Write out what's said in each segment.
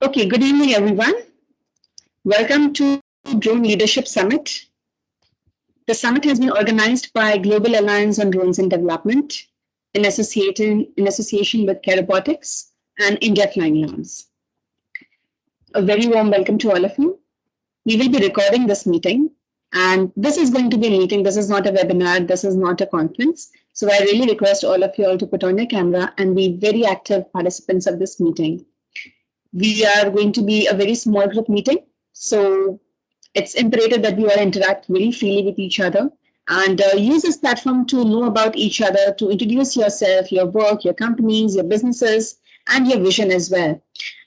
Okay, good evening, everyone. Welcome to Drone Leadership Summit. The summit has been organized by Global Alliance on Drones in Development in association with Robotics and India Flying Labs. A very warm welcome to all of you. We will be recording this meeting, and this is going to be a meeting. This is not a webinar. This is not a conference. So I really request all of you all to put on your camera and be very active participants of this meeting. We are going to be a very small group meeting. So it's imperative that we all interact very freely with each other and use this platform to know about each other, to introduce yourself, your work, your companies, your businesses, and your vision as well.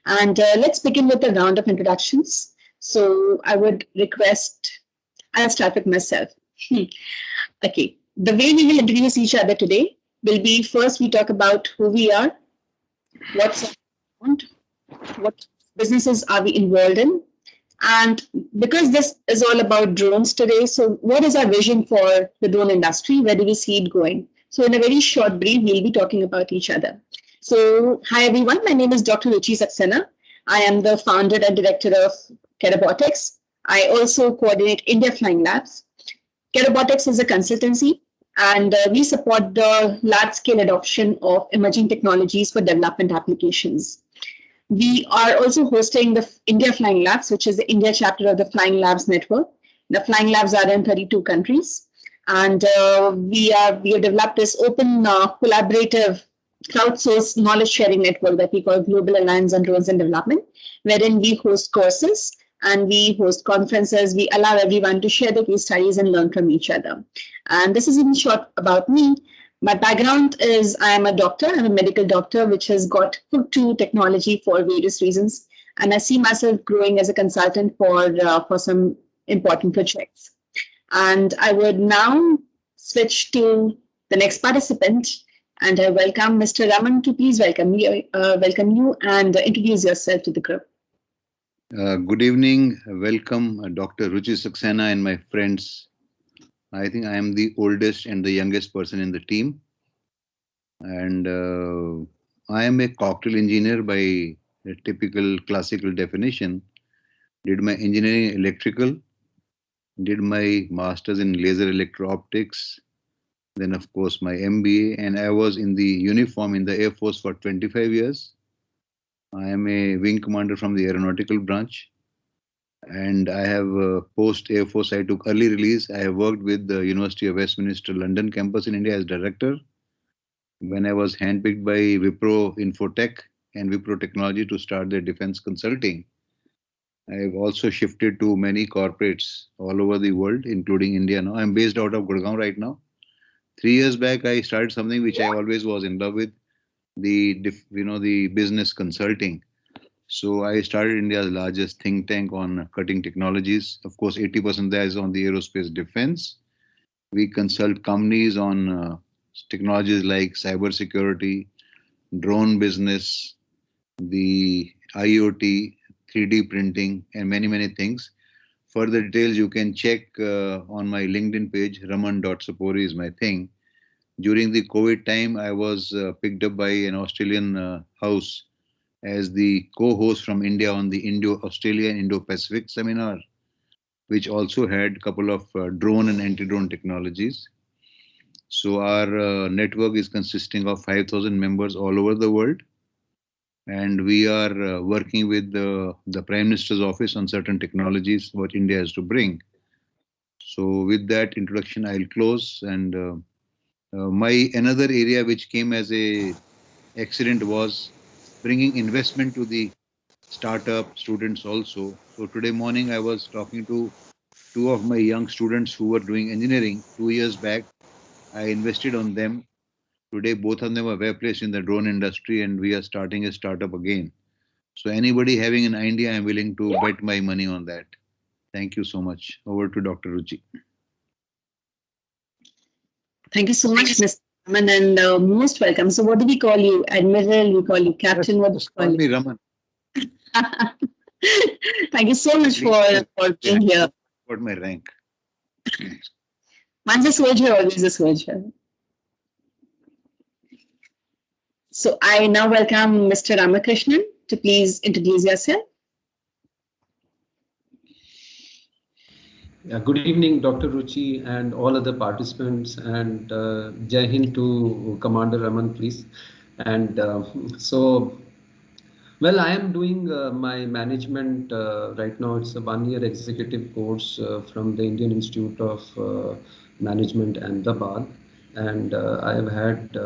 And let's begin with a round of introductions. So I would request, I'll start with myself. Okay, the way we will introduce each other today will be first we talk about who we are, what's what businesses are we involved in, and because this is all about drones today, so what is our vision for the drone industry? Where do we see it going? So in a very short brief, we'll be talking about each other. So hi everyone, my name is Dr. Ruchi Saxena. I am the founder and director of Robotics. I also coordinate India Flying Labs. Robotics is a consultancy, and we support the large-scale adoption of emerging technologies for development applications. We are also hosting the India Flying Labs, which is the India chapter of the Flying Labs network. The Flying Labs are in 32 countries, and we have developed this open, collaborative, crowdsourced knowledge sharing network that we call Global Alliance on Drones and Development, wherein we host courses and we host conferences. We allow everyone to share their case studies and learn from each other. And this is in short about me. My background is I am a doctor. I'm a medical doctor, which has got hooked to technology for various reasons. And I see myself growing as a consultant for some important projects. And I would now switch to the next participant. And I welcome Mr. Raman to please welcome you and introduce yourself to the group. Good evening. Welcome, Dr. Ruchi Saxena and my friends. I think I am the oldest and the youngest person in the team. And I am a cocktail engineer by a typical classical definition. Did my engineering electrical, did my master's in laser electro-optics, then of course my MBA, and I was in the uniform in the Air Force for 25 years. I am a wing commander from the aeronautical branch. And I have post Air Force, I took early release. I have worked with the University of Westminster London campus in India as director. When I was handpicked by Wipro Infotech and Wipro Technology to start their defense consulting, I have also shifted to many corporates all over the world, including India now. I'm based out of Gurgaon right now. 3 years back, I started something which I always was in love with, the business consulting. So I started India's largest think tank on cutting technologies. Of course, 80% there is on the aerospace defense. We consult companies on technologies like cybersecurity, drone business, the IoT, 3D printing, and many, many things. Further details you can check on my LinkedIn page. Raman.Sapori is my thing. During the COVID time, I was picked up by an Australian house as the co-host from India on the Indo-Australia and Indo-Pacific seminar, which also had a couple of drone and anti-drone technologies. So our network is consisting of 5,000 members all over the world. And we are working with the Prime Minister's office on certain technologies what India has to bring. So with that introduction, I'll close. And my another area which came as a accident was bringing investment to the startup students also. So today morning I was talking to 2 of my young students who were doing engineering 2 years back. I invested on them. Today both of them are well placed in the drone industry and we are starting a startup again. So anybody having an idea, I'm willing to bet my money on that. Thank you so much. Over to Dr. Ruchi. Thank you so much, Mr. Raman, and most welcome. So what do we call you? Admiral, we call you Captain, what do we call me Raman. Thank you so much for being here. What my rank? Once a soldier, always a soldier. So I now welcome Mr. Ramakrishnan to please introduce yourself. Yeah, good evening, Dr. Ruchi and all other participants, and Jai Hind to Commander Raman, please. And well, I am doing my management right now. It's a one-year executive course from the Indian Institute of Management, Ahmedabad, and I have had,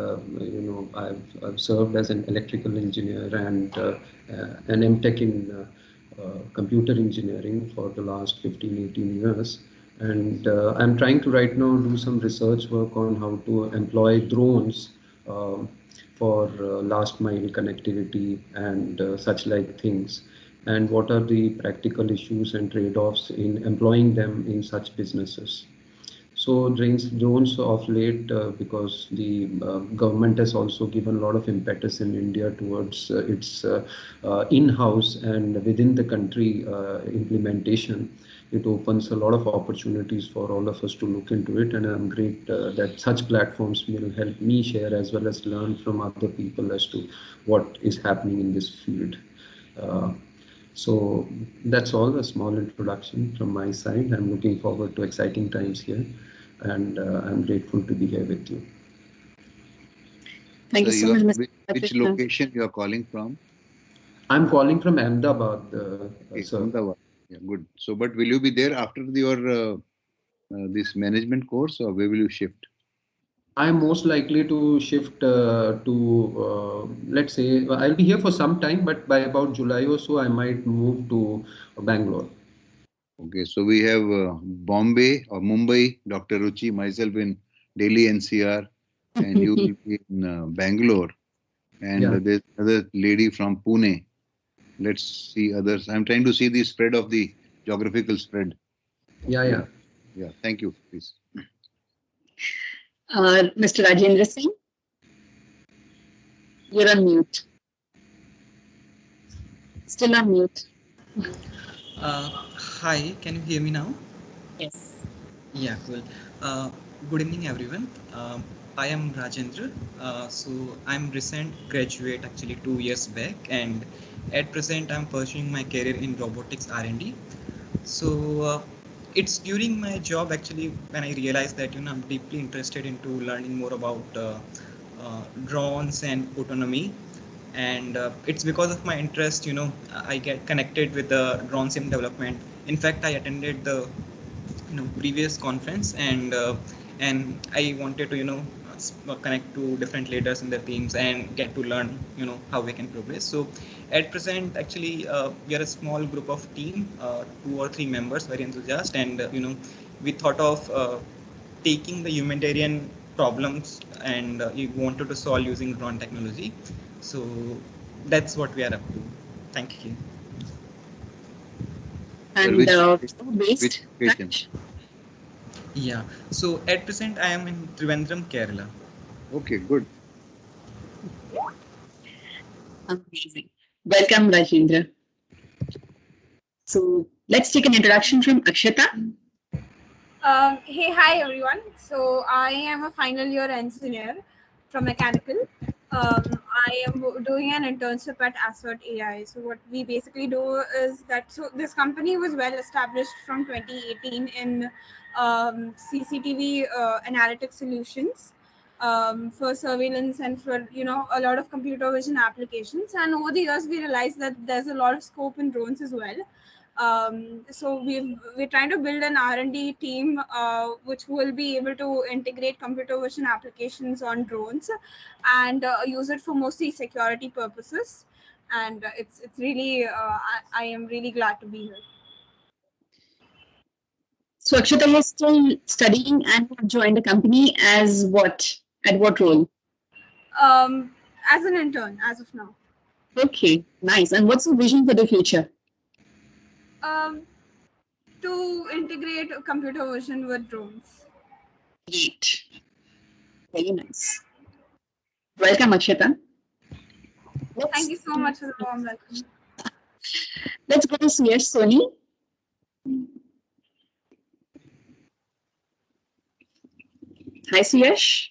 I've served as an electrical engineer and an MTech in computer engineering for the last 15, 18 years. And I'm trying to right now do some research work on how to employ drones for last mile connectivity and such like things, and what are the practical issues and trade-offs in employing them in such businesses. So drones of late, because the government has also given a lot of impetus in India towards its in-house and within the country implementation. It opens a lot of opportunities for all of us to look into it, and I'm great that such platforms will help me share as well as learn from other people as to what is happening in this field. Uh, so that's all, a small introduction from my side. I'm looking forward to exciting times here, and I'm grateful to be here with you. Thank So you so much, Mr. which Krishna. location you are calling from? I'm calling from Ahmedabad, Okay, sir. Ahmedabad. Yeah, good. So, but will you be there after your this management course, or where will you shift? I'm most likely to shift let's say, I'll be here for some time, but by about July or so, I might move to Bangalore. Okay, so we have Bombay or Mumbai, Dr. Ruchi, myself in Delhi NCR, and you will be in Bangalore. And Yeah, there's another lady from Pune. Let's see others. I'm trying to see the spread of the geographical spread. yeah, Yeah, yeah. yeah. Thank you, please. Mr. Rajendra Singh, you're on mute. Still on mute. Uh, Hi, can you hear me now? Yes. Yeah, cool. Uh, Good evening, everyone. I am Rajendra. So I'm recent graduate, actually 2 years back, and at present I'm pursuing my career in robotics R&D. So it's during my job actually when I realized that I'm deeply interested into learning more about drones and autonomy, and it's because of my interest I get connected with the drone sim development. In fact, I attended the previous conference, and I wanted to connect to different leaders in their teams and get to learn how we can progress. So at present actually we are a small group of team, 2 or 3 members, very enthusiastic, and we thought of taking the humanitarian problems, and we wanted to solve using drone technology. So that's what we are up to. Thank you. Sir, And which based, location? right? Yeah, so at present I am in Trivandrum, Kerala. Okay, good. Amazing. Welcome, Rajendra. So let's take an introduction from Akshata. Hey, hi everyone. So I am a final year engineer from mechanical. I am doing an internship at Assert AI. So what we basically do is that, so this company was well established from 2018 in CCTV analytic solutions for surveillance and for a lot of computer vision applications. And over the years, we realized that there's a lot of scope in drones as well. So we're trying to build an R&D team which will be able to integrate computer vision applications on drones and use it for mostly security purposes. And it's really I am really glad to be here. So Akshata, you're still studying and have joined the company as what? At what role? As an intern as of now. Okay, nice. And what's the vision for the future? Um, to integrate computer vision with drones. Great. Very nice. Welcome, Akshata. Thank Let's, you so much for the warm welcome. let's go to Suyash Soni. Hi, Suyash.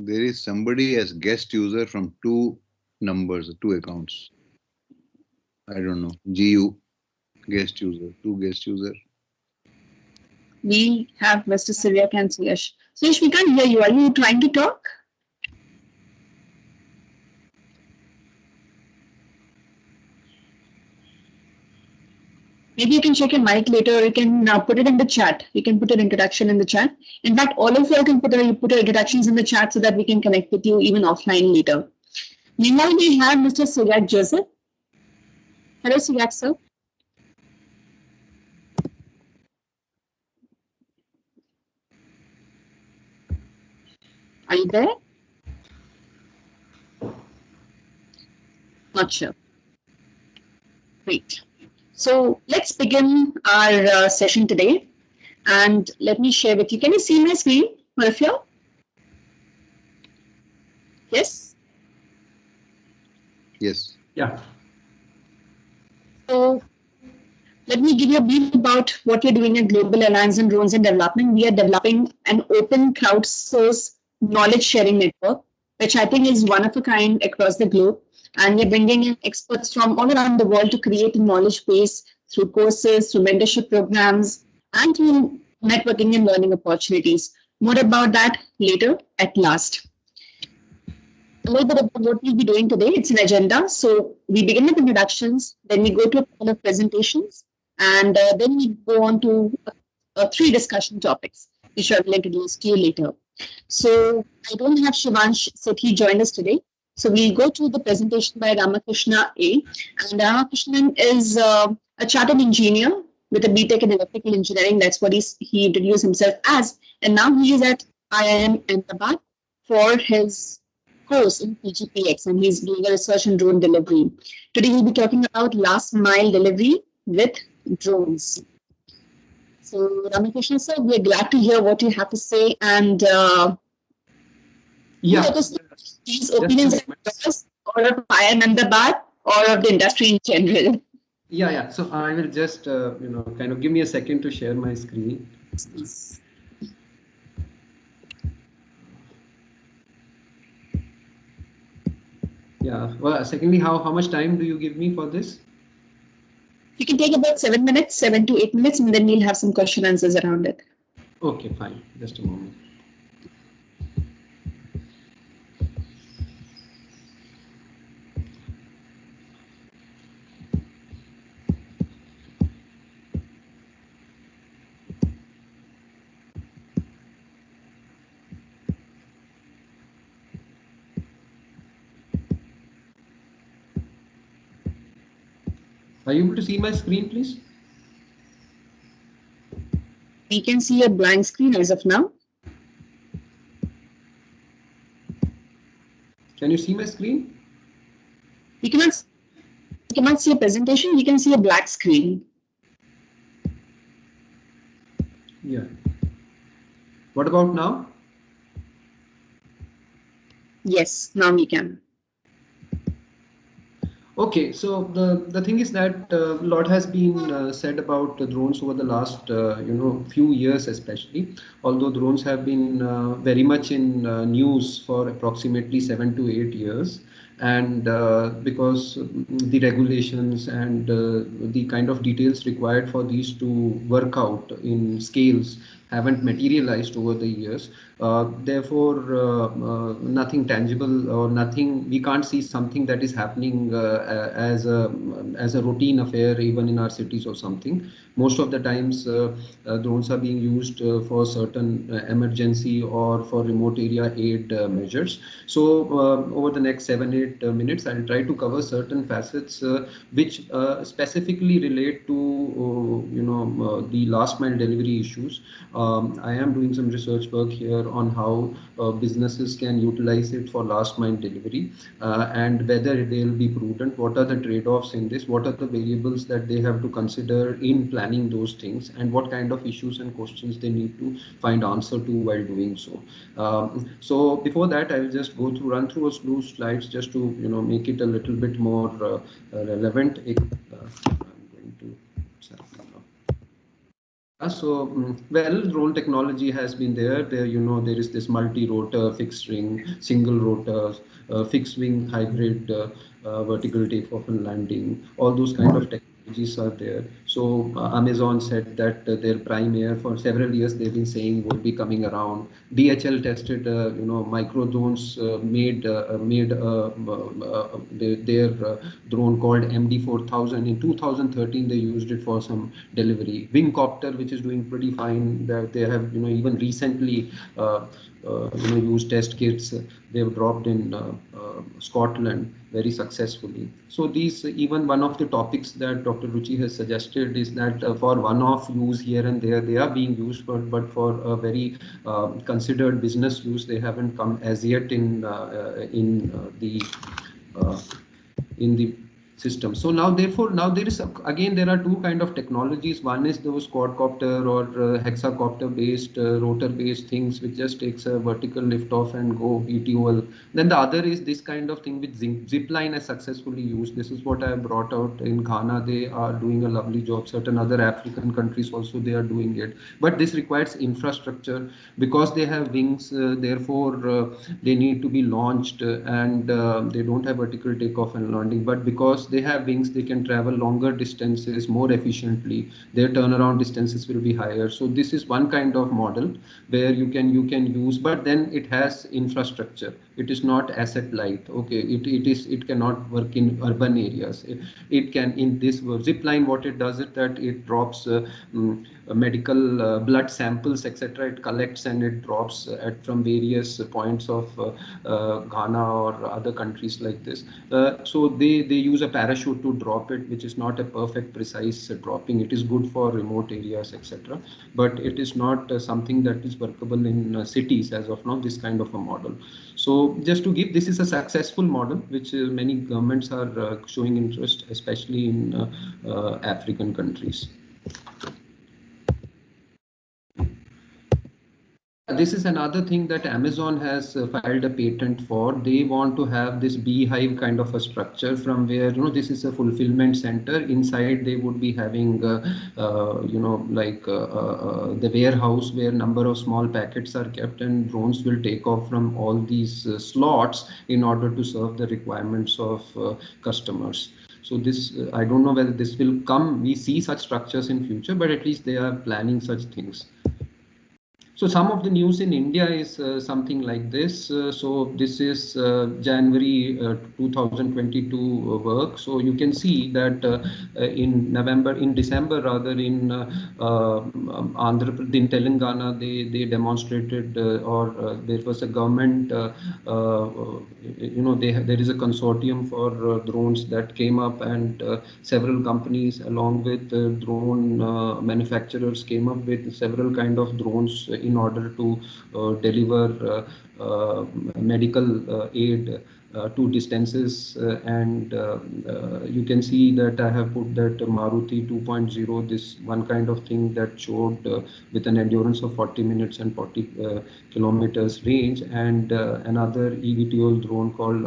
There is somebody as guest user from two numbers, two accounts. I don't know. GU, guest user, two guest user. We have Mr. Suryak and Suyash. Suyash, we can't hear you. Are you trying to talk? Maybe you can check your mic later, or you can put it in the chat. You can put an introduction in the chat. In fact, all of you can put your introductions in the chat so that we can connect with you even offline later. Meanwhile, we have Mr. Suryak Joseph. Hello, Suryak sir. Are you there? Not sure. Great. So let's begin our session today. And let me share with you. Can you see my screen, all of you? Yes? Yes. Yeah. So let me give you a brief about what we're doing at Global Alliance on Drones and Development. We are developing an open crowdsource knowledge sharing network, which I think is one of a kind across the globe. And we're bringing in experts from all around the world to create a knowledge base through courses, through mentorship programs, and through networking and learning opportunities. More about that later at last. A little bit about what we'll be doing today. It's an agenda. So we begin with introductions, then we go to a couple of presentations, and then we go on to three discussion topics, which I will introduce to you later. So I don't have Shivansh Sethi join us today. So we'll go to the presentation by Ramakrishna A. And Ramakrishnan is a chartered engineer with a BTech in electrical engineering. That's what he introduced himself as. And now he is at IIM Ahmedabad for his course in PGPX, and he's doing a research in drone delivery. Today we'll be talking about last mile delivery with drones. So Ramakrishna sir, we're glad to hear what you have to say, and Yeah. these opinions of yours or of Ahmedabad or of the industry in general. Yeah. So I will just, kind of give me a second to share my screen. Please. Yeah. Well, secondly, how much time do you give me for this? You can take about 7 minutes, 7 to 8 minutes, and then we'll have some question answers around it. Okay, fine. Just a moment. Are you able to see my screen, please? We can see a blank screen as of now. Can you see my screen? You cannot see a presentation, you can see a black screen. Yeah. What about now? Yes, now we can. Okay, so the thing is that a lot has been said about the drones over the last few years, especially. Although drones have been very much in news for approximately 7 to 8 years, and because the regulations and the kind of details required for these to work out in scales haven't materialized over the years. Therefore, nothing tangible or nothing, we can't see something that is happening as a routine affair even in our cities or something. Most of the times, drones are being used for certain emergency or for remote area aid measures. So, over the next 7 8 minutes, I'll try to cover certain facets which specifically relate to the last mile delivery issues. I am doing some research work here on how businesses can utilize it for last mile delivery, and whether they'll be prudent. What are the trade-offs in this? What are the variables that they have to consider in planning those things, and what kind of issues and questions they need to find answer to while doing so. So before that, I will just run through a few slides just to make it a little bit more relevant. I'm going to Well, drone technology has been there. There is this multi-rotor, fixed wing, single rotors, fixed wing hybrid, vertical takeoff and landing. All those kind of technologies are there. So Amazon said that their Prime Air for several years they've been saying would be coming around. DHL tested, micro drones, made their drone called MD4000 in 2013. They used it for some delivery. Wingcopter, which is doing pretty fine, that they have even recently used test kits. They've dropped in Scotland very successfully. So these, even one of the topics that Dr. Ruchi has suggested is that for one-off use here and there, they are being used, but for a very considered business use, they haven't come as yet uh, in the system. So now, therefore, now there is again there are two kind of technologies. One is those quadcopter or hexacopter based rotor based things which just takes a vertical lift off and go ETOL. Then the other is this kind of thing which zipline has successfully used. This is what I have brought out in Ghana. They are doing a lovely job. Certain other African countries also they are doing it. But this requires infrastructure because they have wings. Therefore, they need to be launched and they don't have vertical takeoff and landing. But because they have wings, they can travel longer distances more efficiently. Their turnaround distances will be higher. So this is one kind of model where you can use, but then it has infrastructure. It is not asset light. Okay, it cannot work in urban areas. It can in this zip line. What it does is that it drops medical blood samples, etc. It collects and it drops at from various points of Ghana or other countries like this. So they use a parachute to drop it, which is not a perfect precise dropping. It is good for remote areas, etc. But it is not something that is workable in cities as of now. This kind of a model. So just to give, this is a successful model which many governments are showing interest, especially in African countries. This is another thing that Amazon has filed a patent for. They want to have this beehive kind of a structure from where, this is a fulfillment center. Inside, they would be having, the warehouse where number of small packets are kept and drones will take off from all these slots in order to serve the requirements of customers. So this, I don't know whether this will come. We see such structures in future, but at least they are planning such things. So some of the news in India is something like this. So this is January 2022 work. So you can see that in December rather, in Andhra Pradesh, in Telangana, they demonstrated or there was a government, there is a consortium for drones that came up, and several companies along with drone manufacturers came up with several kind of drones in order to deliver medical aid to distances, and you can see that I have put that Maruti 2.0, this one kind of thing that showed with an endurance of 40 minutes and 40 kilometers range, and another eVTOL drone called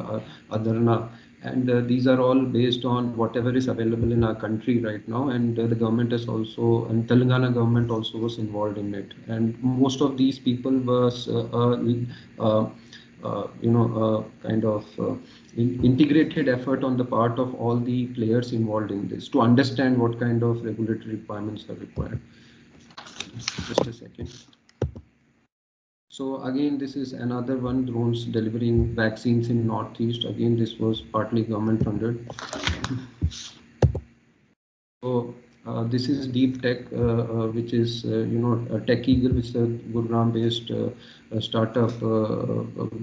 Adarna. And these are all based on whatever is available in our country right now. And the government has also, and Telangana government also was involved in it. And most of these people was, kind of integrated effort on the part of all the players involved in this to understand what kind of regulatory requirements are required. Just a second. So again, this is another one, drones delivering vaccines in Northeast. Again, this was partly government funded. So this is Deep Tech, which is Tech Eagle, which is a Gurugram-based startup.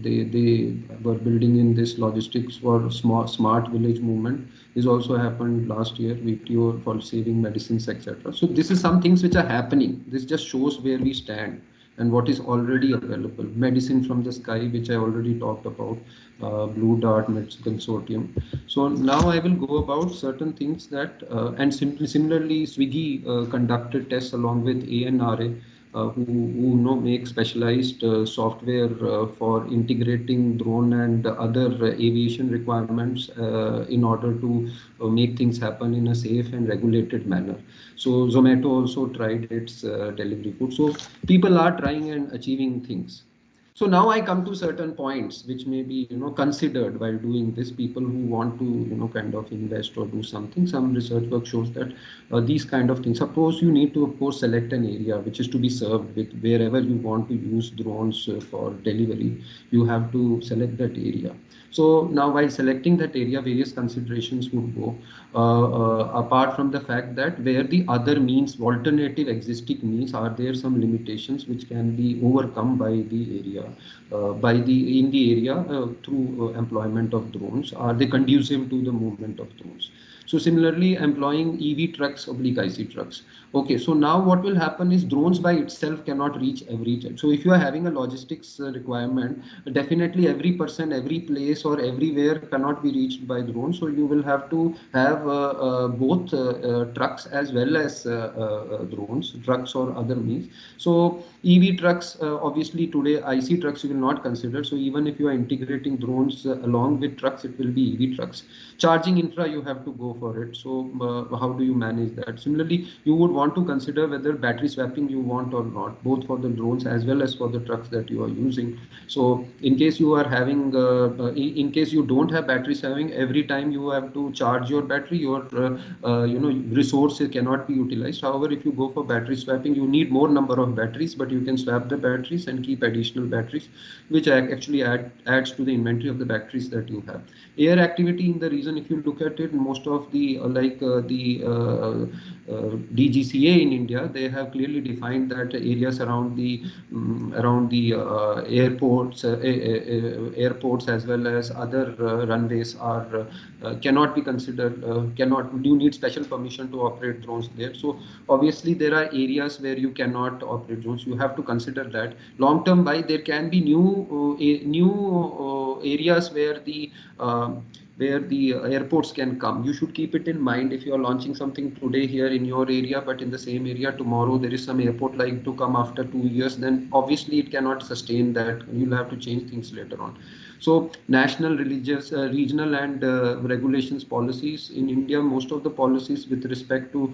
They were building in this logistics for smart village movement. This also happened last year, VTO for saving medicines, etc. So this is some things which are happening. This just shows where we stand and what is already available. Medicine from the sky, which I already talked about, Blue Dart Consortium. So now I will go about certain things that, and similarly, Swiggy conducted tests along with ANRA who make specialized software for integrating drone and other aviation requirements in order to make things happen in a safe and regulated manner. So Zomato also tried its delivery food. So people are trying and achieving things. So now I come to certain points which may be considered while doing this. People who want to kind of invest or do something. Some research work shows that these kind of things. Suppose you need to of course select an area which is to be served with wherever you want to use drones for delivery. You have to select that area. So now while selecting that area, various considerations would go apart from the fact that where the other means, alternative existing means, are there some limitations which can be overcome by the area, in the area through employment of drones? Are they conducive to the movement of drones? So similarly, employing EV trucks, oblique IC trucks. Okay, so now what will happen is drones by itself cannot reach every. So if you are having a logistics requirement, definitely every person, every place or everywhere cannot be reached by drones. So you will have to have both trucks as well as drones, trucks or other means. So EV trucks, obviously today IC trucks you will not consider. So even if you are integrating drones along with trucks, it will be EV trucks. Charging infra, you have to go for it. So how do you manage that? Similarly, you would want to consider whether battery swapping you want or not, both for the drones as well as for the trucks that you are using. So in case you are having, in case you don't have battery swapping, every time you have to charge your battery, your resource cannot be utilized. However, if you go for battery swapping, you need more number of batteries, but you can swap the batteries and keep additional batteries, which actually adds to the inventory of the batteries that you have. Air activity in the region, if you look at it, most of the DGCA in India, they have clearly defined that areas around the airports as well as other runways are cannot be considered, cannot, you need special permission to operate drones there. So obviously there are areas where you cannot operate drones. You have to consider that. Long term by, there can be new areas where the airports can come. You should keep it in mind. If you are launching something today here in your area, but in the same area tomorrow there is some airport like to come after 2 years, then obviously it cannot sustain that. You'll have to change things later on. So national, religious, regional and regulations policies in India, most of the policies with respect to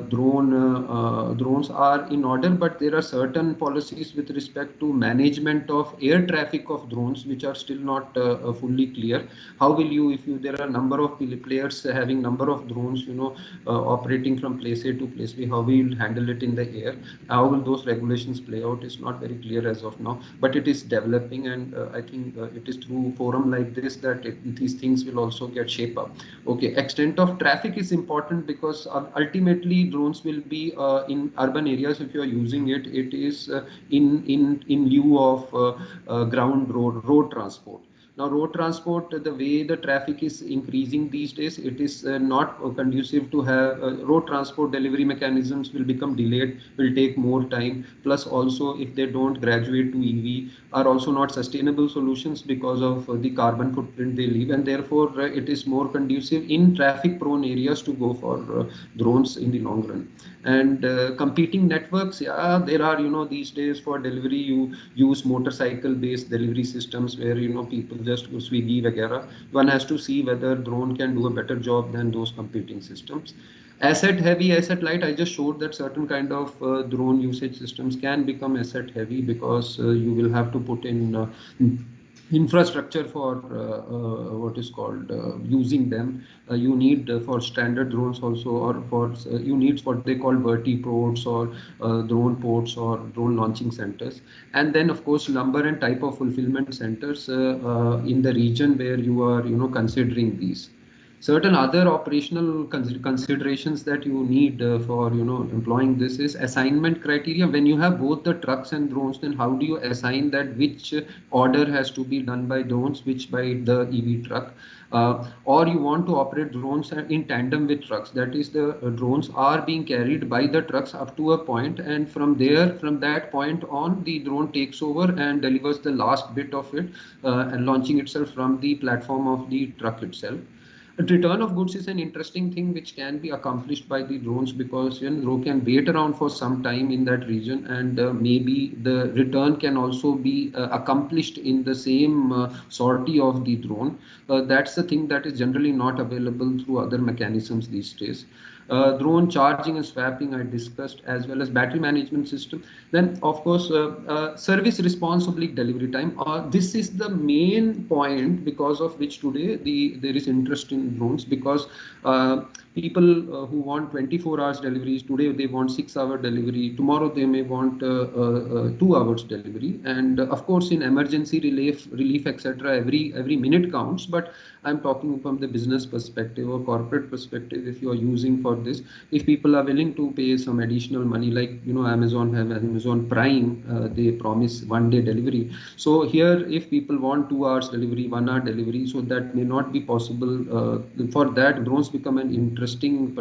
drones are in order, but there are certain policies with respect to management of air traffic of drones which are still not fully clear. How will you, if you, there are number of players having number of drones, operating from place A to place B, how will you handle it in the air? How will those regulations play out is not very clear as of now, but it is developing, and I think it is through forum like this that these things will also get shape up. Okay, extent of traffic is important because ultimately drones will be in urban areas. If you are using it, it is in lieu of ground road transport. Now, road transport, the way the traffic is increasing these days, it is not conducive to have road transport. Delivery mechanisms will become delayed, will take more time. Plus, also, if they don't graduate to EV, are also not sustainable solutions because of the carbon footprint they leave, and therefore it is more conducive in traffic-prone areas to go for drones in the long run. And competing networks, yeah, there are, these days for delivery you use motorcycle based delivery systems where people just go Swiggy vagera. One has to see whether drone can do a better job than those competing systems. Asset heavy, asset light, I just showed that certain kind of drone usage systems can become asset heavy because you will have to put in infrastructure for what is called using them. You need for standard drones also, or for you need what they call vertiports or drone ports or drone launching centers. And then of course number and type of fulfillment centers in the region where you are considering these. Certain other operational considerations that you need for employing this is assignment criteria. When you have both the trucks and drones, then how do you assign that which order has to be done by drones, which by the EV truck? Or you want to operate drones in tandem with trucks, that is the drones are being carried by the trucks up to a point, and from there, from that point on, the drone takes over and delivers the last bit of it and launching itself from the platform of the truck itself. Return of goods is an interesting thing which can be accomplished by the drones, because drone can wait around for some time in that region, and maybe the return can also be accomplished in the same sortie of the drone. That's the thing that is generally not available through other mechanisms these days. Drone charging and swapping I discussed, as well as battery management system. Then of course service responsibly delivery time. This is the main point because of which today there is interest in drones, because people who want 24 hours deliveries today, they want 6 hour delivery. Tomorrow they may want 2 hours delivery. And of course in emergency relief etc., every minute counts. But I'm talking from the business perspective or corporate perspective. If you are using for this, if people are willing to pay some additional money, like Amazon have Amazon Prime, they promise 1 day delivery. So here, if people want 2 hours delivery, 1 hour delivery, so that may not be possible. For that, drones become an interesting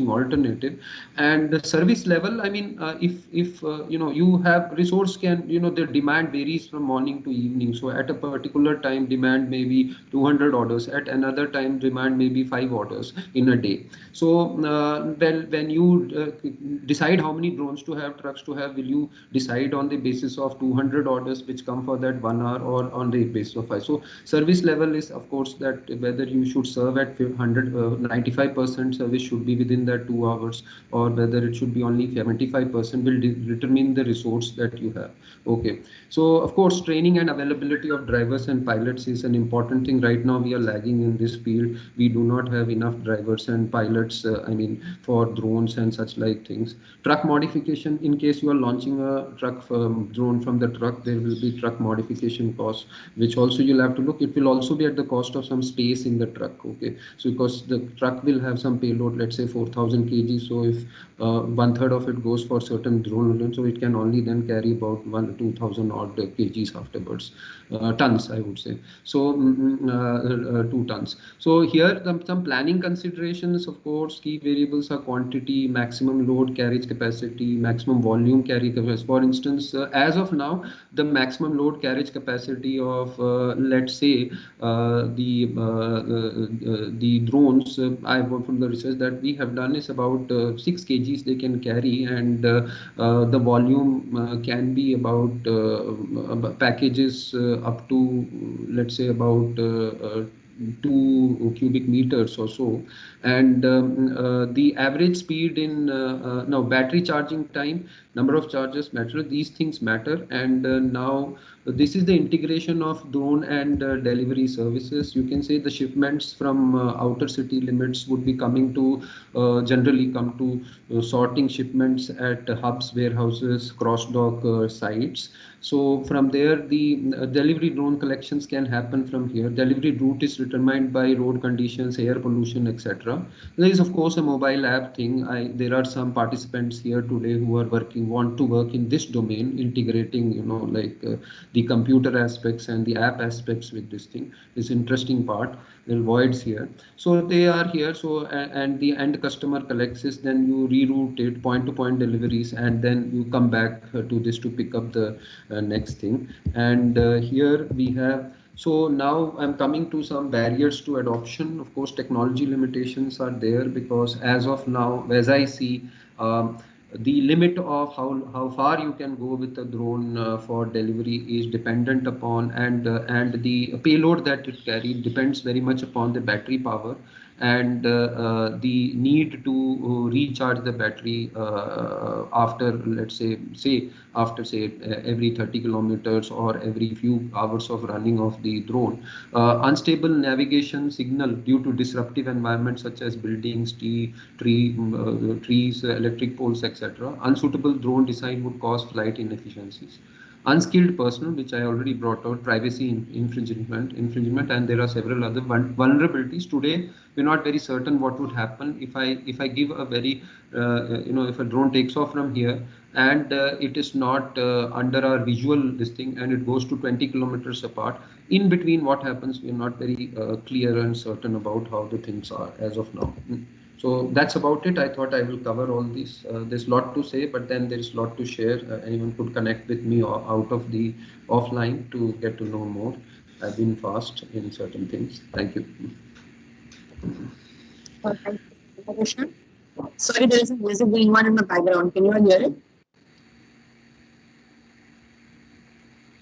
alternative. And the service level, I mean, if you have resource, can the demand varies from morning to evening. So at a particular time, demand may be 200 orders. At another time, demand may be 5 orders in a day. So when you decide how many drones to have, trucks to have, will you decide on the basis of 200 orders which come for that 1 hour, or on the basis of five? So service level is of course that whether you should serve at 95% service should be within that 2 hours, or whether it should be only 75% will determine the resource that you have. Okay. So of course training and availability of drivers and pilots is an important thing. Right now we are lagging in this field. We do not have enough drivers and pilots, I mean, for drones and such like things. Truck modification, in case you are launching a truck drone from the truck, there will be truck modification costs, which also you'll have to look. It will also be at the cost of some space in the truck. Okay. So because the truck will have some payload, let's say 4,000 kg. So if one third of it goes for certain drone, so it can only then carry about 2,000 odd kgs afterwards, tons I would say. So 2 tons. So here some planning considerations. Of course, key variables are quantity, maximum load carriage capacity, maximum volume carry capacity. For instance, as of now, the maximum load carriage capacity of let's say the drones, I work from the research that we have done, is about 6 kgs they can carry. And the volume can be about packages up to let's say about 2 cubic meters or so. And the average speed in now battery charging time, number of charges matter, these things matter. And now this is the integration of drone and delivery services. You can say the shipments from outer city limits would be coming to generally come to sorting shipments at hubs, warehouses, cross dock sites. So from there, the delivery drone collections can happen from here. Delivery route is determined by road conditions, air pollution, etc. There is of course a mobile app thing. There are some participants here today who are want to work in this domain, integrating like the computer aspects and the app aspects with this thing. This interesting part. There are voids here. So they are here. So and the end customer collects this, then you reroute it, point to point deliveries, and then you come back to this to pick up the next thing. And here we have, so now I'm coming to some barriers to adoption. Of course, technology limitations are there, because as of now, as I see, the limit of how far you can go with a drone for delivery is dependent upon, and the payload that it carries depends very much upon the battery power, and the need to recharge the battery after let's say after say every 30 kilometers or every few hours of running of the drone. Unstable navigation signal due to disruptive environments such as buildings, trees, electric poles, etc. Unsuitable drone design would cause flight inefficiencies. Unskilled personnel, which I already brought out, privacy infringement, and there are several other vulnerabilities. Today, we're not very certain what would happen if I give a very if a drone takes off from here, and it is not under our visual this thing, and it goes to 20 kilometers apart. In between, what happens? We're not very clear and certain about how the things are as of now. So that's about it. I thought I will cover all these. There's a lot to say, but then there's a lot to share. Anyone could connect with me out of the offline to get to know more. I've been fast in certain things. Thank you. Thank you, Krishna. Sorry, there is a music going on in the background. Can you all hear it?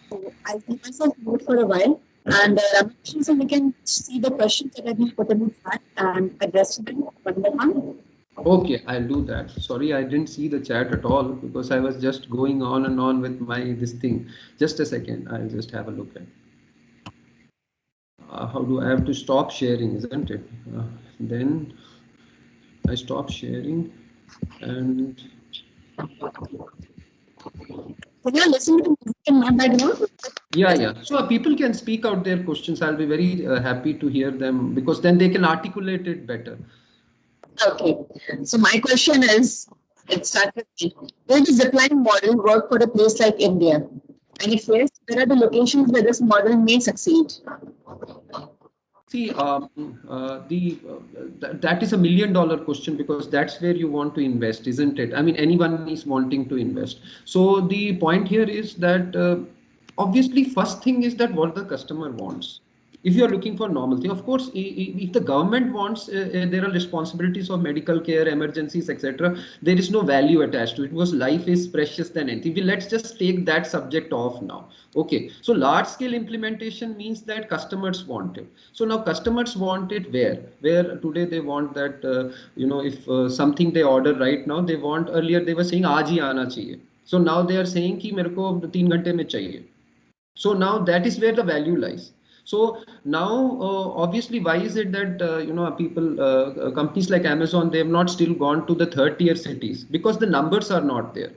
So I'll keep myself mute for a while. And Ramesh, so we can see the questions that have been put in the chat and address them one by one. Okay, I'll do that. Sorry, I didn't see the chat at all because I was just going on and on with my this thing. Just a second, I'll just have a look at. How do I have to stop sharing, isn't it? Then I stop sharing and Can you listen to the music in my background? yeah. So people can speak out their questions. I'll be very happy to hear them because then they can articulate it better. Okay. So my question is, it starts with me. Will the zipline model work for a place like India? And if yes, where are the locations where this model may succeed? See, that is $1 million question because that's where you want to invest, isn't it? I mean, anyone is wanting to invest. So the point here is that obviously, first thing is that what the customer wants. If you are looking for normalcy, of course, if the government wants, there are responsibilities of medical care, emergencies, etc. There is no value attached to it because life is precious than anything. Let's just take that subject off now. Okay, so large scale implementation means that customers want it. So now customers want it where today they want that if something they order right now, they want, earlier they were saying aaj hi aana chahiye. So now they are saying ki mere ko 3 घंटे में चाहिए. So now that is where the value lies. So now obviously why is it that people companies like Amazon, they have not still gone to the third tier cities because the numbers are not there.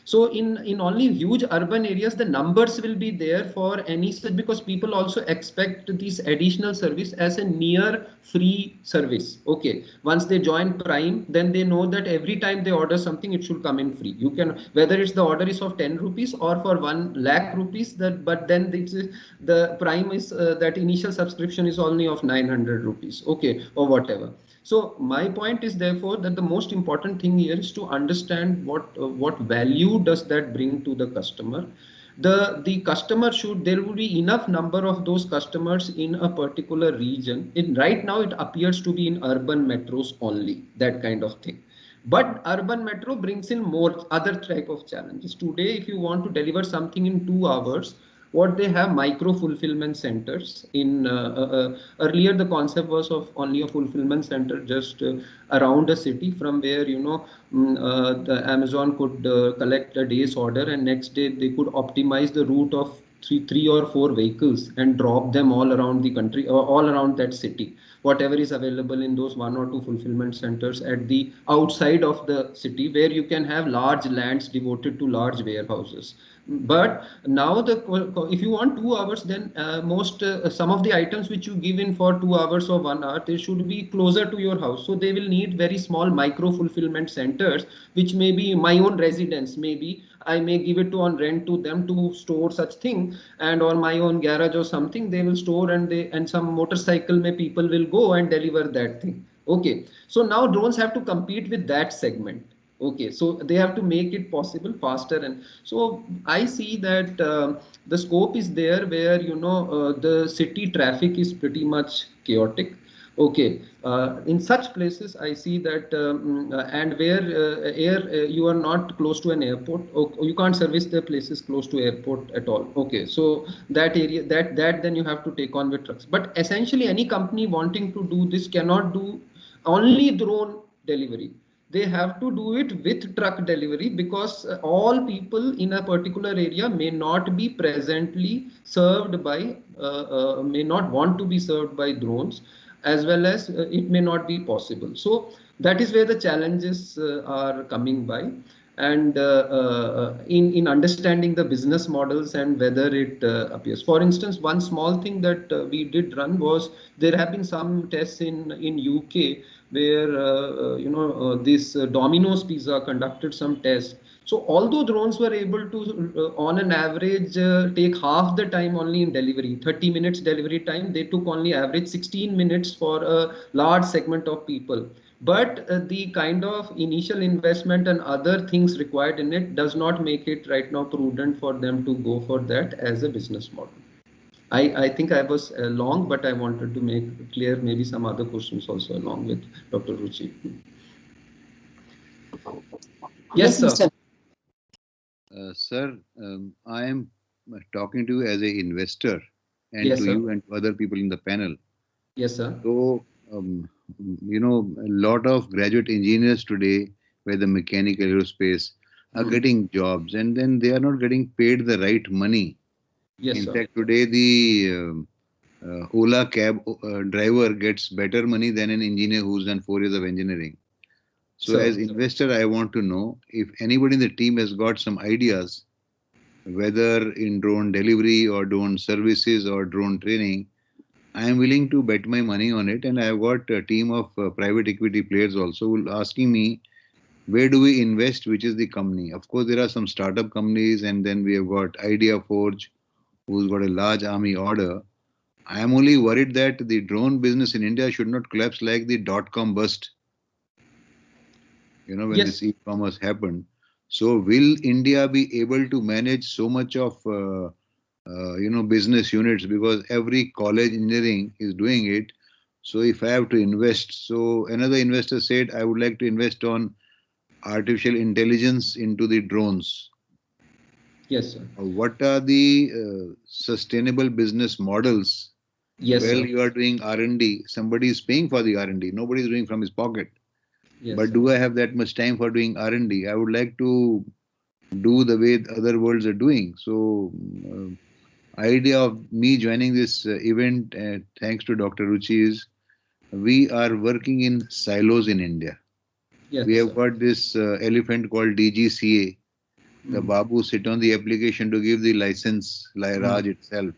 So in only huge urban areas, the numbers will be there for any such, because people also expect this additional service as a near free service. Okay, once they join Prime, then they know that every time they order something, it should come in free. You can, whether it's the order is of 10 rupees or for 1 lakh rupees, that, but then the Prime is that initial subscription is only of 900 rupees. Okay, or whatever. So my point is therefore that the most important thing here is to understand what value does that bring to the customer. The customer should, there will be enough number of those customers in a particular region. In right now it appears to be in urban metros only, that kind of thing. But urban metro brings in more other type of challenges. Today, if you want to deliver something in 2 hours, what they have, micro fulfillment centers in earlier the concept was of only a fulfillment center just around a city, from where the Amazon could collect a day's order, and next day they could optimize the route of three or four vehicles and drop them all around the country or all around that city, whatever is available in those 1 or 2 fulfillment centers at the outside of the city, where you can have large lands devoted to large warehouses. But now if you want 2 hours, then most some of the items which you give in for 2 hours or 1 hour, they should be closer to your house. So they will need very small micro fulfillment centers, which may be my own residence. Maybe I may give it to on rent to them to store such thing, and or my own garage or something they will store, and they, and some motorcycle may people will go and deliver that thing. Okay, so now drones have to compete with that segment. Okay, so they have to make it possible faster, and so I see that the scope is there where the city traffic is pretty much chaotic. Okay, in such places I see that and where you are not close to an airport, or you can't service the places close to airport at all. Okay, so that area, that then you have to take on with trucks. But essentially any company wanting to do this cannot do only drone delivery. They have to do it with truck delivery, because all people in a particular area may not be presently served by may not want to be served by drones, as well as it may not be possible. So that is where the challenges are coming by. And in understanding the business models and whether it appears. For instance, one small thing that we did run was, there have been some tests in UK where this Domino's Pizza conducted some tests. So although drones were able to on an average take half the time only in delivery, 30 minutes delivery time, they took only average 16 minutes for a large segment of people. But the kind of initial investment and other things required in it does not make it right now prudent for them to go for that as a business model. I think I was long, but I wanted to make clear maybe some other questions also along with Dr. Ruchi. Yes, Yes, sir. Mr. Sir, I am talking to you as an investor and Yes, to sir. you and to other people in the panel. Yes, sir. So, a lot of graduate engineers today, whether mechanical, aerospace, are Hmm. getting jobs and then they are not getting paid the right money. Yes, In sir. fact, today the Ola cab driver gets better money than an engineer who's done 4 years of engineering. So, So, as investor, I want to know if anybody in the team has got some ideas, whether in drone delivery or drone services or drone training. I am willing to bet my money on it, and I have got a team of private equity players also who are asking me where do we invest, which is the company. Of course, there are some startup companies, and then we have got Idea Forge, who's got a large army order. I am only worried that the drone business in India should not collapse like the dot-com bust, when yes, this e-commerce happened. So, will India be able to manage so much of business units because every college engineering is doing it. So if I have to invest, so another investor said I would like to invest on artificial intelligence into the drones. yes, sir. What are the sustainable business models? Yes, Well, sir. you are doing R&D. Somebody is paying for the R&D. Nobody is doing from his pocket. Yes, But sir. do I have that much time for doing R&D? I would like to do the way the other worlds are doing. So idea of me joining this event, thanks to Dr. Ruchi, is we are working in silos in India. Yes, We have sir. got this elephant called DGCA. The Mm. Babu sit on the application to give the license, like Mm. Raj itself.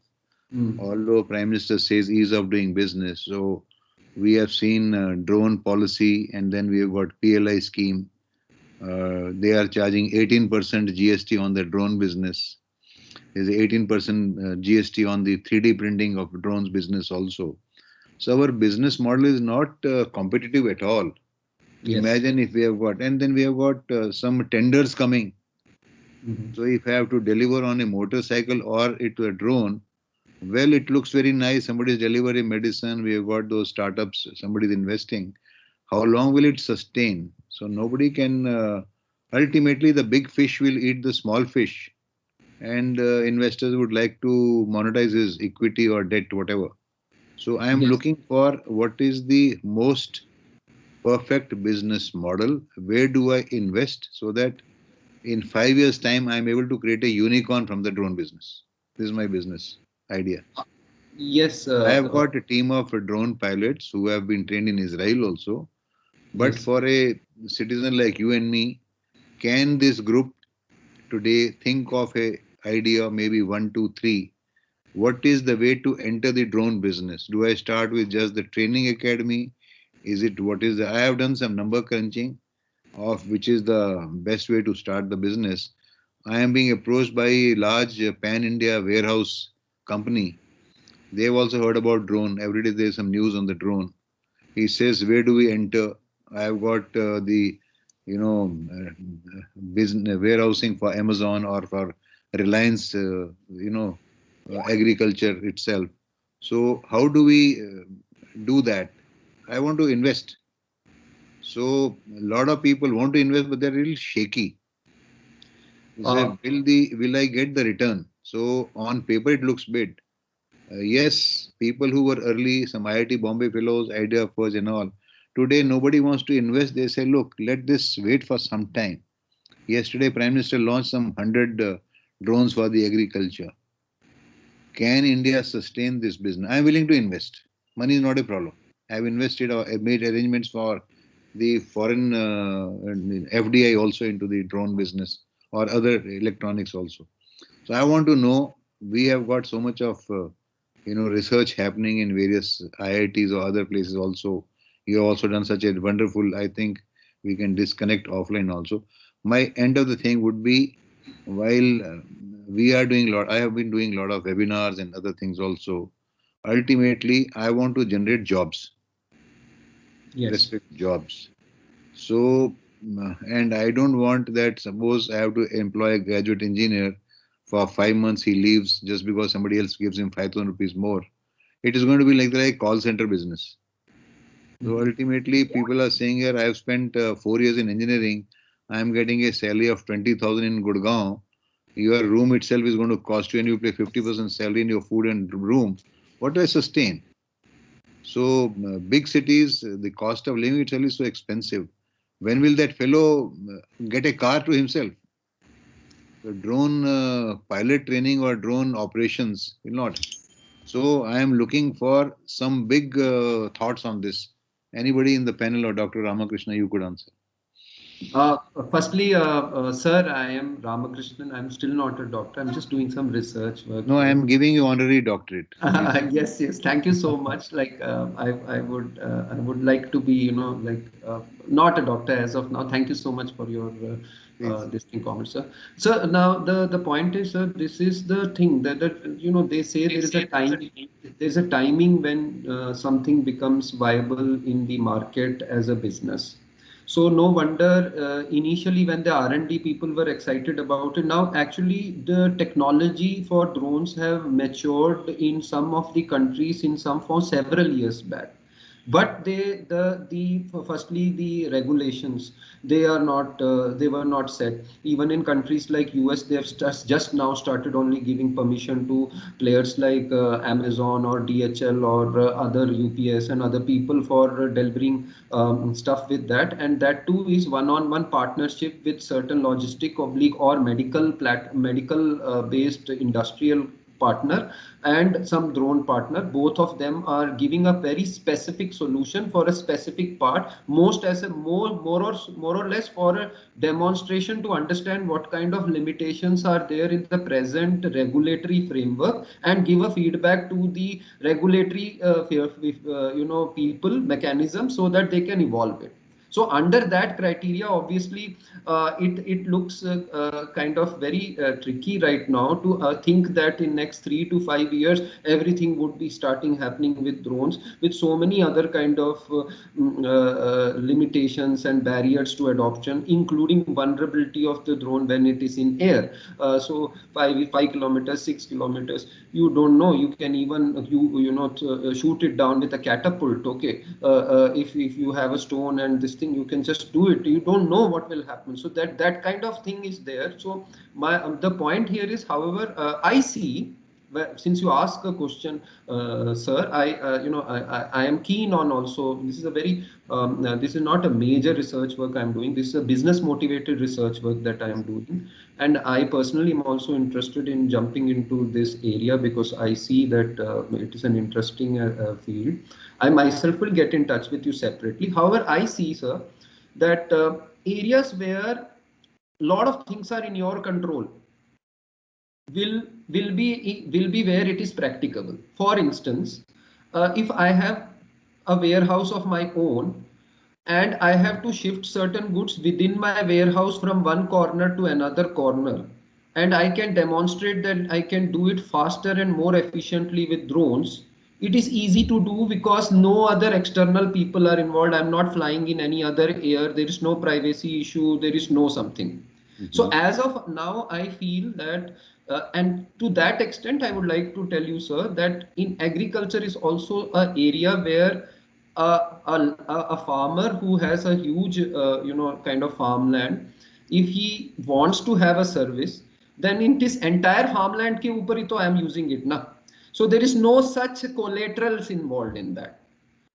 Mm. Although Prime Minister says ease of doing business. So we have seen drone policy, and then we have got PLI scheme. They are charging 18% GST on the drone business. There's 18% GST on the 3D printing of drones business also. So our business model is not competitive at all. Yes. Imagine if we have got, and then we have got some tenders coming. Mhm. So if I have to deliver on a motorcycle or it to a drone, well, it looks very nice. Somebody is delivering medicine. We have got those startups. Somebody is investing. How long will it sustain? So nobody can. Ultimately, the big fish will eat the small fish, and investors would like to monetize his equity or debt, whatever. So I am Yes. looking for what is the most perfect business model. Where do I invest so that in 5 years' time I am able to create a unicorn from the drone business? This is my business idea. Yes. I have got a team of drone pilots who have been trained in Israel also. But Yes. for a citizen like you and me, can this group today think of a idea, maybe one, two, three? What is the way to enter the drone business? Do I start with just the training academy? Is it what is the? I have done some number crunching of which is the best way to start the business. I am being approached by a large pan India warehouse company. They have also heard about drone. Every day there is some news on the drone. He says, where do we enter? I have got business warehousing for Amazon or for Reliance, agriculture itself. So how do we do that? I want to invest. So a lot of people want to invest, but they're really shaky. They say, Uh, will I get the return? So on paper it looks big. Yes, people who were early, some IIT Bombay fellows, idea first and all. Today, nobody wants to invest. They say, look, let this wait for some time. Yesterday, Prime Minister launched some 100 drones for the agriculture. Can India sustain this business? I am willing to invest. Money is not a problem. I have invested or made arrangements for the foreign FDI also into the drone business or other electronics also. So I want to know, we have got so much of research happening in various IITs or other places also. You have also done such a wonderful, I think we can disconnect offline also. My end of the thing would be, while we are doing a lot, I have been doing a lot of webinars and other things also. Ultimately, I want to generate jobs, yes. respect jobs. So, and I don't want that suppose I have to employ a graduate engineer, for 5 months he leaves just because somebody else gives him 5,000 rupees more. It is going to be like the call center business. So ultimately, people are saying here, I have spent 4 years in engineering. I am getting a salary of 20,000 in Gurgaon. Your room itself is going to cost you, and you pay 50% salary in your food and room. What do I sustain? So big cities, the cost of living itself is so expensive. When will that fellow get a car to himself? The drone pilot training or drone operations will not. So I am looking for some big thoughts on this. Anybody in the panel or Dr. Ramakrishna, you could answer. Uh, Firstly, sir, I am Ramakrishnan. I'm still not a doctor. I'm just doing some research work No, I here. am giving you honorary doctorate. Yes, yes. Thank you so much. Like, I would like to be, not a doctor as of now. Thank you so much for your Please. this thing comment, sir. So now the point is, sir, this is the thing that they say there is a time, there's a timing when something becomes viable in the market as a business. So no wonder initially when the R&D people were excited about it. Now actually the technology for drones have matured in some of the countries in some for several years back. But firstly the regulations, they were not set. Even in countries like US, they have just now started only giving permission to players like Amazon or DHL or other UPS and other people for delivering stuff with that, and that too is one-on-one partnership with certain logistic oblique or medical based industrial partner and some drone partner. Both of them are giving a very specific solution for a specific part, most as a more or less for a demonstration to understand what kind of limitations are there in the present regulatory framework and give a feedback to the regulatory people mechanism so that they can evolve it. So under that criteria, obviously, it looks kind of very tricky right now to think that in next 3 to 5 years everything would be starting happening with drones, with so many other kind of limitations and barriers to adoption, including vulnerability of the drone when it is in air. So 5 kilometers, 6 kilometers, you don't know. You can even shoot it down with a catapult. Okay, if you have a stone and this thing, you can just do it. You don't know what will happen. So that kind of thing is there. So the point here is, however, I see. Well, since you ask a question, sir, I am keen on also. This is a very this is not a major research work I am doing. This is a business motivated research work that I am doing, and I personally am also interested in jumping into this area because I see that it is an interesting field. I myself will get in touch with you separately. However, I see, sir, that areas where a lot of things are in your control will will be where it is practicable. For instance, if I have a warehouse of my own and I have to shift certain goods within my warehouse from one corner to another corner, and I can demonstrate that I can do it faster and more efficiently with drones. It is easy to do because no other external people are involved. I'm not flying in any other air. There is no privacy issue. There is no something. So as of now, I feel that, and to that extent, I would like to tell you, sir, that in agriculture is also an area where a farmer who has a huge, kind of farmland, if he wants to have a service, then in this entire farmland ke upar hi to I am using it, na. So there is no such collaterals involved in that.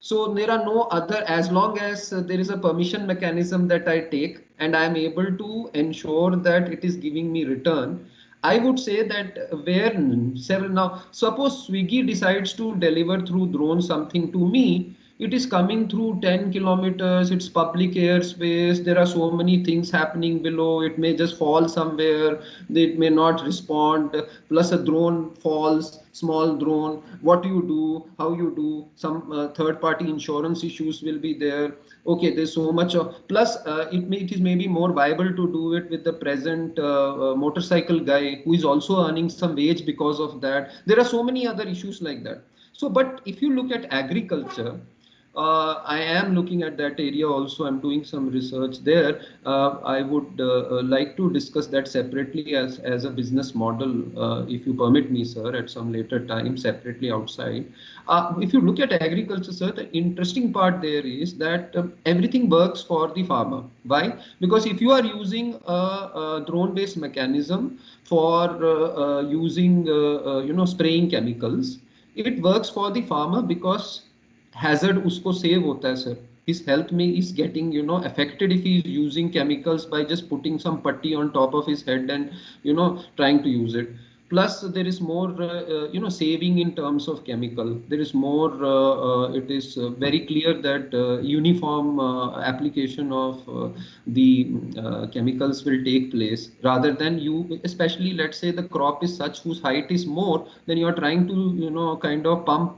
So there are no other, as long as there is a permission mechanism that I take and I am able to ensure that it is giving me return. I would say that where several now, suppose Swiggy decides to deliver through drone something to me, it is coming through 10 kilometers, it's public airspace, there are so many things happening below, it may just fall somewhere, it may not respond, plus a drone falls, small drone, what you do, how you do, some third party insurance issues will be there. Okay, there's so much of, plus it is maybe more viable to do it with the present motorcycle guy who is also earning some wage because of that. There are so many other issues like that. So but if you look at agriculture, I am looking at that area also. I'm doing some research there. I would like to discuss that separately as a business model, if you permit me, sir, at some later time, separately outside. If you look at agriculture, sir, the interesting part there is that everything works for the farmer. Why? Because if you are using a drone-based mechanism for using spraying chemicals, it works for the farmer because hazard usko save hota hai, sir. His health may is getting affected if he is using chemicals by just putting some putty on top of his head and trying to use it. Plus there is more saving in terms of chemical. There is more it is very clear that uniform application of the chemicals will take place, rather than you, especially let's say the crop is such whose height is more, then you are trying to kind of pump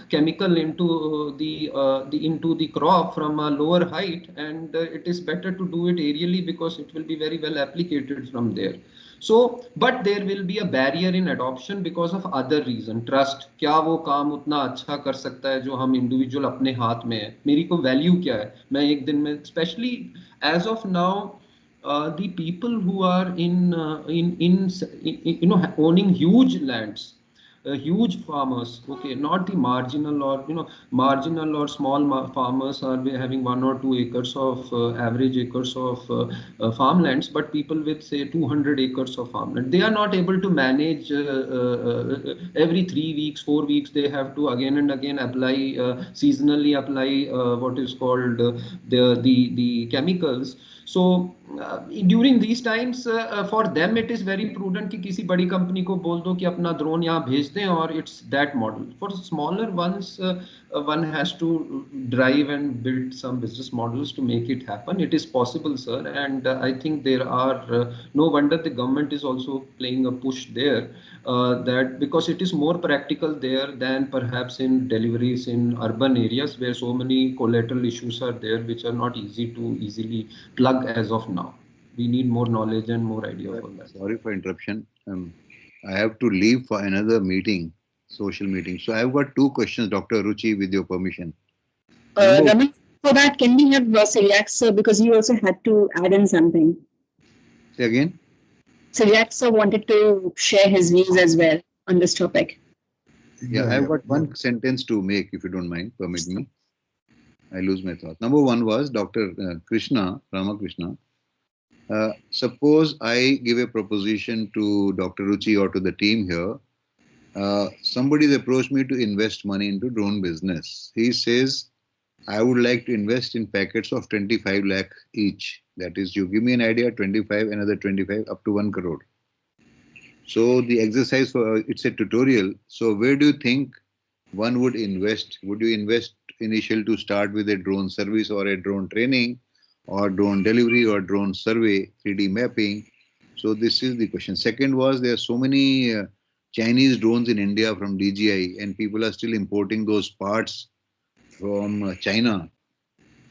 chemical into the crop from a lower height, and it is better to do it aerially because it will be very well applicated from there. So, but there will be a barrier in adoption because of other reason. Trust, क्या वो काम उतना अच्छा कर सकता है जो हम इंडिविजुअल अपने हाथ में है, मेरी को वैल्यू क्या है, मैं एक दिन में, specially as of now, the people who are owning huge lands, huge farmers, okay, not the marginal or marginal or small farmers are having 1 or 2 acres of average acres of farmlands, but people with say 200 acres of farmland, they are not able to manage every 3 weeks, 4 weeks. They have to again and again apply seasonally apply what is called the chemicals. So during these times, for them it is very prudent कि किसी बड़ी company को बोल दो कि अपना drone यहाँ भेज दें, और it's that model. For smaller ones, one has to drive and build some business models to make it happen. It is possible, sir, and I think there are no wonder the government is also playing a push there, that because it is more practical there than perhaps in deliveries in urban areas where so many collateral issues are there which are not easy to easily plug as of now. We need more knowledge and more idea for that. Sorry for interruption. I have to leave for another meeting, social meeting. So I've got two questions, Dr. Ruchi, with your permission. Ramesh, for that, can we have Siriak sir, because he also had to add in something. Say again? Siriak sir wanted to share his views as well on this topic. Yeah, I've got one sentence to make, if you don't mind, permit me. I lose my thought. Number one was Dr. Ramakrishna. Suppose I give a proposition to Dr. Ruchi or to the team here. Somebody's approached me to invest money into drone business. He says, I would like to invest in packets of 25 lakh each. That is, you give me an idea, 25, another 25, up to 1 crore. So the exercise, it's a tutorial. So where do you think one would invest? Would you invest initial to start with a drone service or a drone training or drone delivery or drone survey, 3D mapping? So this is the question. Second was, there are so many Chinese drones in India from DJI, and people are still importing those parts from China.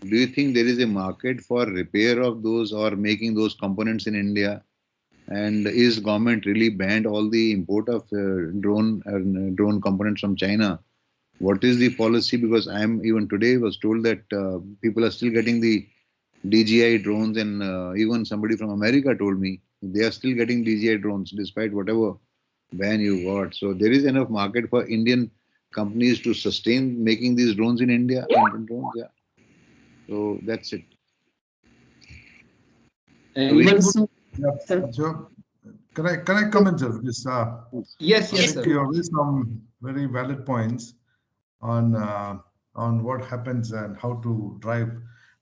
Do you think there is a market for repair of those or making those components in India? And is government really banned all the import of drone components from China? What is the policy? Because I'm even today was told that people are still getting the DJI drones, and even somebody from America told me they are still getting DJI drones despite whatever ban you got. So there is enough market for Indian companies to sustain making these drones in India. Drones, yeah. So that's it. Anyone would... So, can I comment, sir? This, yes, I yes, think sir. you raised some very valid points on what happens and how to drive,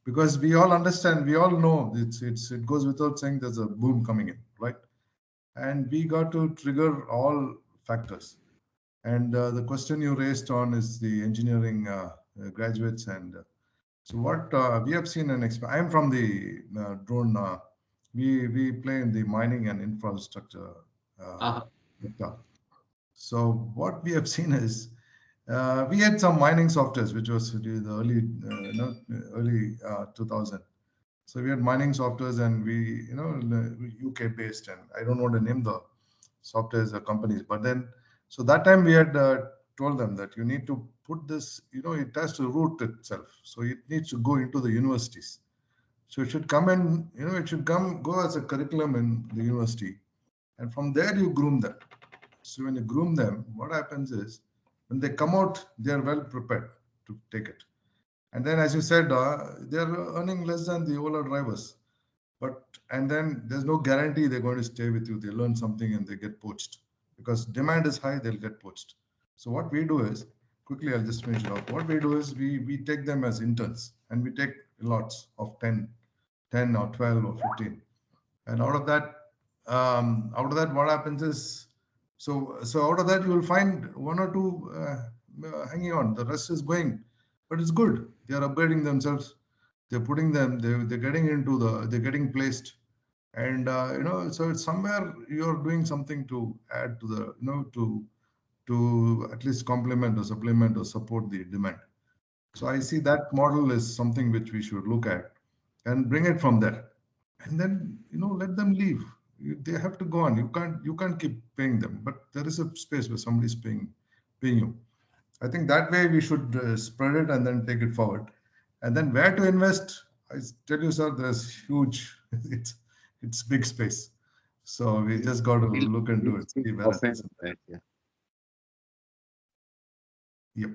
because we all understand, we all know it goes without saying there's a boom coming in, right? And we got to trigger all factors. And the question you raised on is the engineering graduates, and so what we have seen I'm from the drone. We play in the mining and infrastructure sector. So what we have seen is we had some mining softwares, which was the early 2000. So we had mining softwares, and we UK based, and I don't want to name the softwares or companies, but then so that time we had told them that you need to put this, it has to root itself. So it needs to go into the universities. So it should come in, it should go as a curriculum in the university. And from there you groom them. So when you groom them, what happens is when they come out, they are well prepared to take it. And then, as you said, they are earning less than the Ola drivers. And then there's no guarantee they're going to stay with you. They learn something and they get poached because demand is high. They'll get poached. So what we do is, quickly, I'll just finish it off. What we do is we take them as interns and we take lots of 10 or 12 or 15. And out of that, what happens is, so out of that, you will find one or two hanging on. The rest is going, but it's good. They are upgrading themselves. They're putting them. They're getting they're getting placed, and so it's somewhere you're doing something to add to the, to at least complement or supplement or support the demand. So I see that model is something which we should look at and bring it from there, and then let them leave. They have to go on. You can't keep paying them, but there is a space where somebody's paying you. I think that way we should spread it and then take it forward. And then where to invest? I tell you, sir, there's huge. It's big space. So we just got to look into it, see where it is. Yeah. Yep.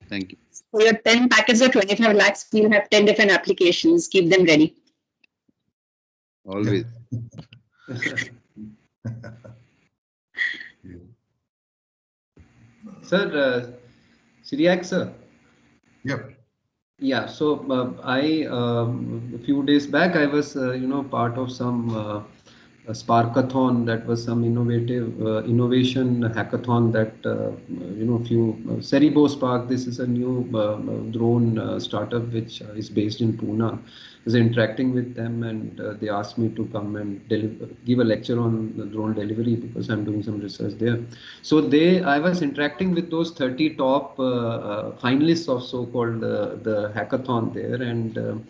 Thank you. For your 10 packets of 25 lakhs, we'll have 10 different applications. Keep them ready. Always. Yeah. Sir, Siriak sir. Yep. Yeah, so a few days back I was part of some a Sparkathon. That was some innovation hackathon that few Cerebo Spark. This is a new drone startup which is based in Pune. I was interacting with them and they asked me to come and give a lecture on the drone delivery because I'm doing some research there. So I was interacting with those 30 top finalists of so-called the hackathon there, and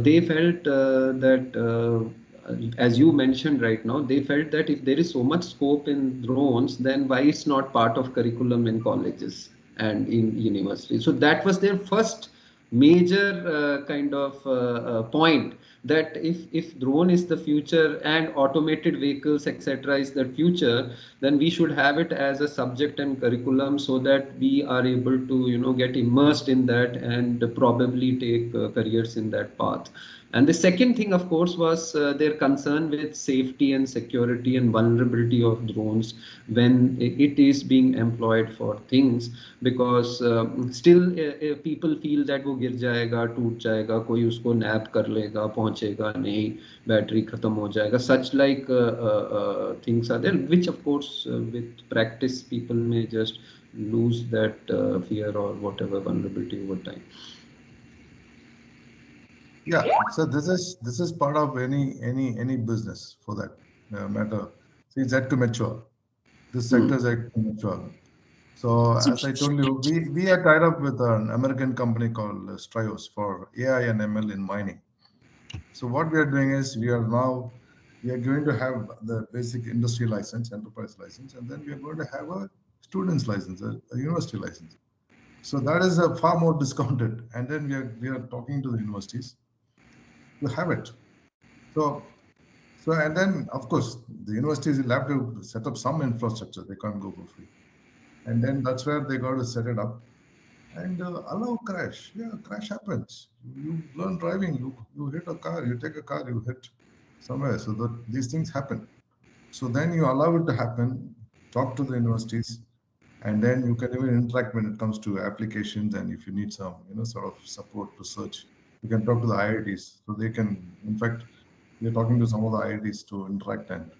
they felt that as you mentioned right now, they felt that if there is so much scope in drones, then why it's not part of curriculum in colleges and in universities. So that was their first major kind of point, that if drone is the future and automated vehicles etc is the future, then we should have it as a subject and curriculum so that we are able to get immersed in that and probably take careers in that path. And the second thing, of course, was their concern with safety and security and vulnerability of drones when it is being employed for things, because still people feel that वो गिर जाएगा, टूट जाएगा, कोई उसको nap कर लेगा, पहुंचेगा नहीं, बैटरी खत्म हो जाएगा. Such like things are there, which of course with practice people may just lose that fear or whatever vulnerability over time. Yeah. So this is part of any business for that matter. See, it's yet to mature. This sector is yet to mature. So as I told you, we are tied up with an American company called Strios for AI and ML in mining. So what we are doing is we are going to have the basic industry license, enterprise license, and then we are going to have a student's license, a university license. So that is a far more discounted. And then we are talking to the universities to have it. So and then of course the universities will have to set up some infrastructure. They can't go for free. And then that's where they got to set it up and allow crash. Yeah, crash happens. You learn driving. You hit a car. You take a car. You hit somewhere. So that these things happen. So then you allow it to happen. Talk to the universities, and then you can even interact when it comes to applications. And if you need some sort of support to search, you can talk to the IITs. So they can. In fact, we are talking to some of the IITs to interact and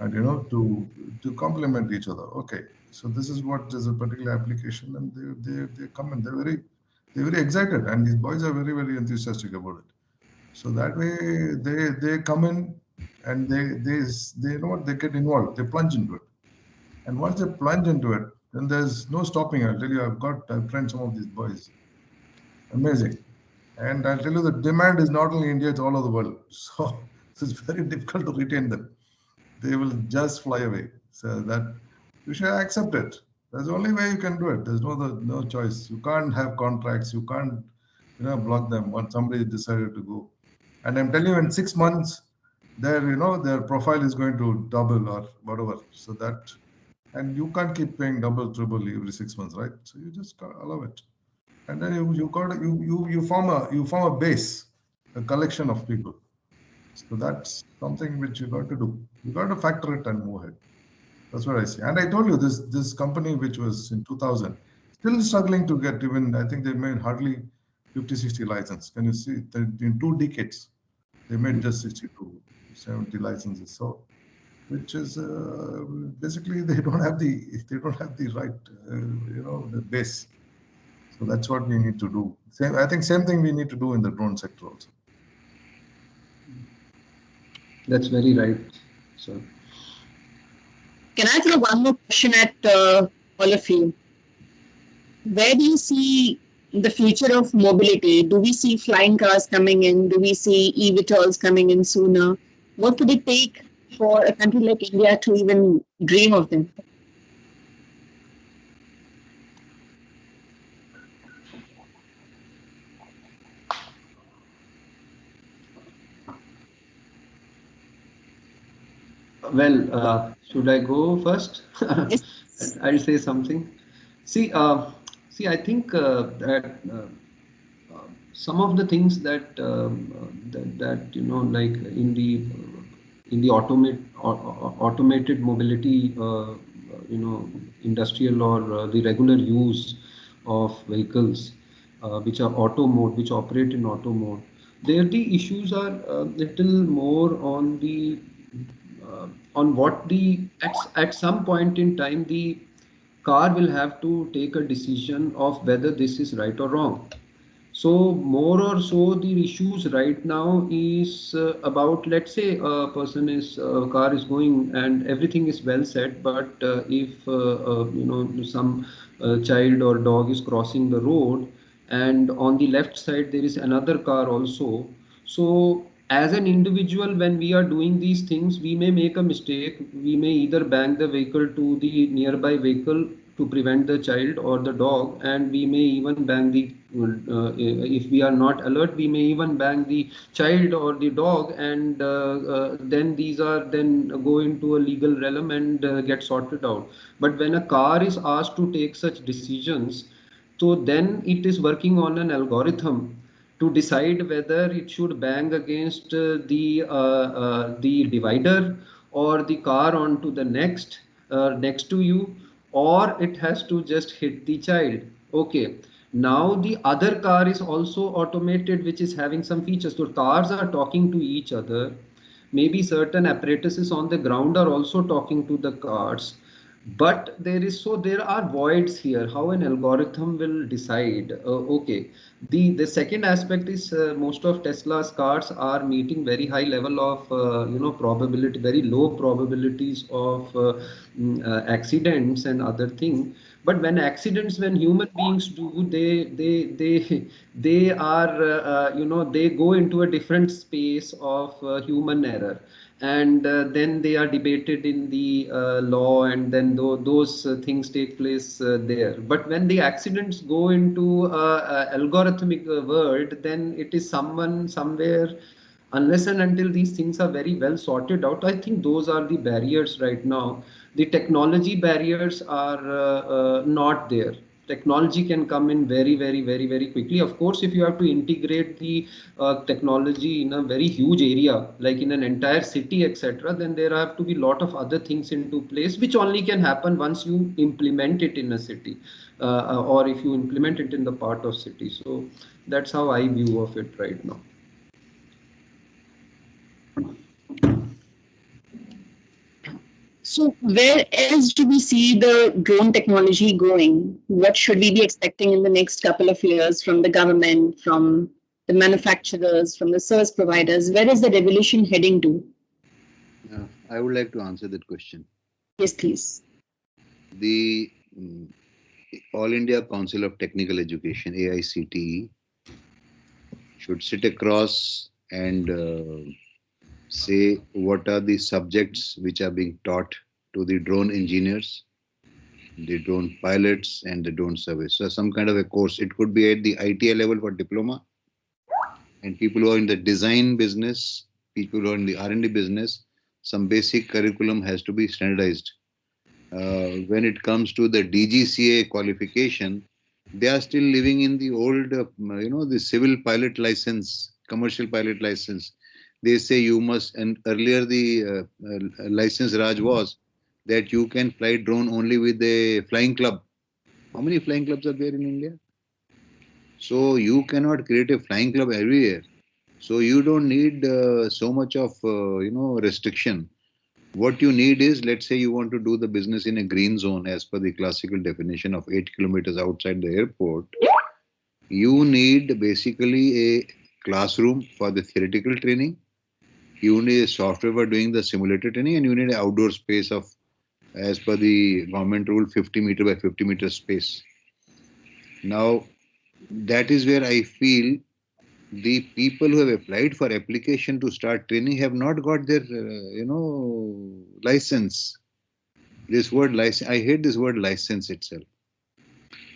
to complement each other. Okay, so this is what is a particular application, and they come and they're very excited, and these boys are very very enthusiastic about it. So that way they come in and they know what, they get involved, they plunge into it, and once they plunge into it, then there's no stopping. I'll tell you, I've trained some of these boys, amazing, and I'll tell you the demand is not only India, it's all over the world. So it's very difficult to retain them. They will just fly away. So that you should accept it. That's the only way you can do it. There's no choice. You can't have contracts. You can't, block them once somebody decided to go. And I'm telling you, in 6 months, their profile is going to double or whatever. So that, and you can't keep paying double, triple every 6 months, right? So you just gotta allow it. And then you form a base, a collection of people. So that's something which you got to do. You got to factor it and move ahead. That's what I see. And I told you this company, which was in 2000, still struggling to get even, I think they made hardly 50, 60 license. Can you see that in 2 decades, they made just 60 to 70 licenses. So, which is basically they don't have the right, the base. So that's what we need to do. I think same thing we need to do in the drone sector also. That's very right, sir. Can I throw one more question at all of you? Where do you see the future of mobility? Do we see flying cars coming in? Do we see eVTOLs coming in sooner? What would it take for a country like India to even dream of them? Well, should I go first? Yes. I'll say something. See, I think some of the things that like in the automated mobility, industrial or the regular use of vehicles, which are auto mode, which operate in auto mode. There the issues are little more on what at some point in time the car will have to take a decision of whether this is right or wrong. So more or so the issues right now is about, let's say a person is car is going and everything is well set, but if some child or dog is crossing the road and on the left side there is another car also. So as an individual, when we are doing these things, we may make a mistake. We may either bang the vehicle to the nearby vehicle to prevent the child or the dog, and we may even bang the if we are not alert, we may even bang the child or the dog, and then these are then go into a legal realm and get sorted out. But when a car is asked to take such decisions, so then it is working on an algorithm to decide whether it should bang against the divider or the car onto the next to you, or it has to just hit the child. Okay, now the other car is also automated, which is having some features. So cars are talking to each other. Maybe certain apparatuses on the ground are also talking to the cars, but there are voids here. How an algorithm will decide? Okay, the second aspect is most of Tesla's cars are meeting very high level of probability, very low probabilities of accidents and other thing. But when human beings do, they are they go into a different space of human error, and then they are debated in the law, and then those things take place there. But when the accidents go into algorithmic world, then it is someone somewhere. Unless and until these things are very well sorted out, I think those are the barriers right now. The technology barriers are not there. Technology can come in very, very, very, very quickly. Of course, if you have to integrate the technology in a very huge area, like in an entire city, etc., then there have to be a lot of other things into place, which only can happen once you implement it in a city, or if you implement it in the part of city. So that's how I view of it right now. So, where else do we see the drone technology going? What should we be expecting in the next couple of years from the government, from the manufacturers, from the service providers? Where is the revolution heading to? I would like to answer that question. Yes, please. The All India Council of Technical Education, AICTE, should sit across and say what are the subjects which are being taught to the drone engineers, the drone pilots, and the drone service. So some kind of a course. It could be at the ITI level for diploma, and people who are in the design business, people who are in the R&D business, some basic curriculum has to be standardized. When it comes to the DGCA qualification, they are still living in the old, the civil pilot license, commercial pilot license. They say you must, and earlier the license Raj was that you can fly drone only with a flying club. How many flying clubs are there in India? So you cannot create a flying club everywhere. So you don't need so much of restriction. What you need is, let's say you want to do the business in a green zone as per the classical definition of 8 kilometers outside the airport. You need basically a classroom for the theoretical training. You need a software for doing the simulator training, and you need an outdoor space of, as per the government rule, 50 meter by 50 meter space. Now, that is where I feel the people who have applied for application to start training have not got their, license. This word license, I hate this word license itself.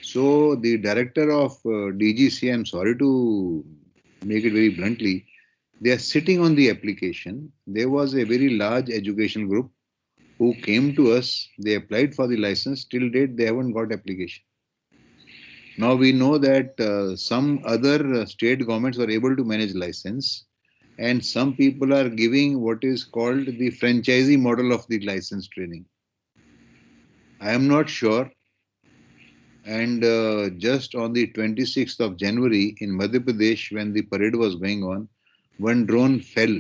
So the director of DGC, I'm sorry to make it very bluntly, they are sitting on the application. There was a very large educational group who came to us. They applied for the license. Till date, they haven't got application. Now we know that some other state governments were able to manage license, and some people are giving what is called the franchisee model of the license training. I am not sure. And just on the 26th of January in Madhya Pradesh, when the parade was going on, one drone fell.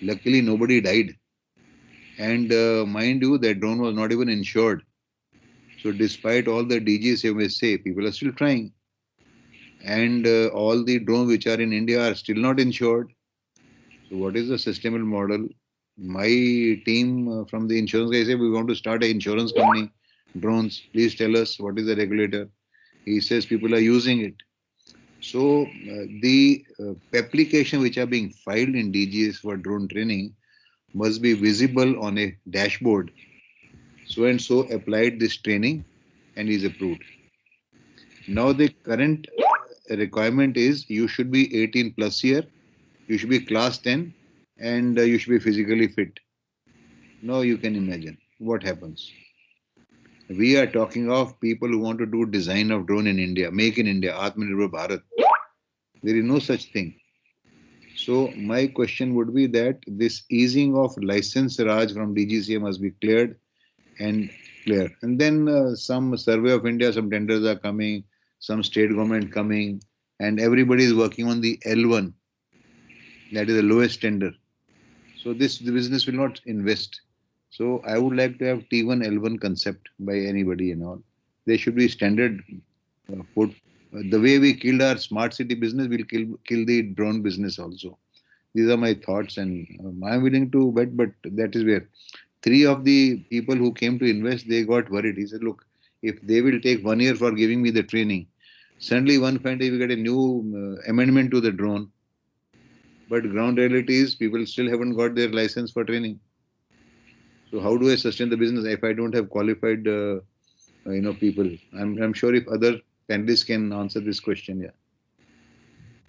Luckily, nobody died. And mind you, that drone was not even insured. So, despite all the DGs may say, people are still trying. And all the drones which are in India are still not insured. So, what is the sustainable model? My team from the insurance guy said, we want to start an insurance company, drones. Please tell us what is the regulator. He says people are using it. So the application which are being filed in DGS for drone training must be visible on a dashboard. So and so applied this training and is approved. Now the current requirement is you should be 18 plus year, you should be class 10, and you should be physically fit. Now you can imagine what happens. We are talking of people who want to do design of drone in India, make in India, Atmanirbhar Bharat. There is no such thing. So my question would be that this easing of license Raj from DGCA must be cleared and clear. And then some survey of India, some tenders are coming, some state government coming, and everybody is working on the L1. That is the lowest tender. So the business will not invest. So I would like to have T1 L1 concept by anybody and all. There should be standard put. The way we killed our smart city business, we'll kill the drone business also. These are my thoughts, and I'm willing to bet, but that is where three of the people who came to invest, they got worried. He said, look, if they will take 1 year for giving me the training, suddenly one fine day we get a new amendment to the drone. But ground reality is people still haven't got their license for training. So how do I sustain the business if I don't have qualified, people? I'm sure if other panelists can answer this question, yeah.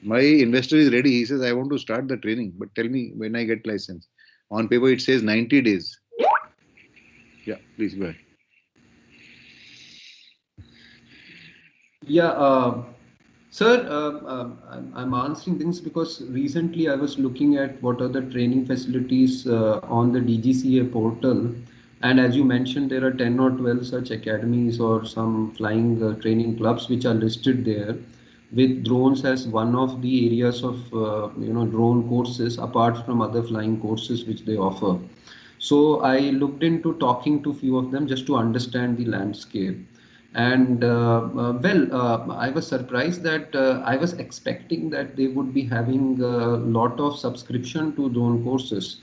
My investor is ready. He says, I want to start the training, but tell me when I get license. On paper, it says 90 days. Yeah, please go ahead. Yeah, sir, I'm answering things because recently I was looking at what are the training facilities on the DGCA portal. And as you mentioned, there are 10 or 12 such academies or some flying training clubs which are listed there, with drones as one of the areas of drone courses apart from other flying courses which they offer. So I looked into talking to few of them just to understand the landscape. And I was surprised that I was expecting that they would be having a lot of subscription to drone courses.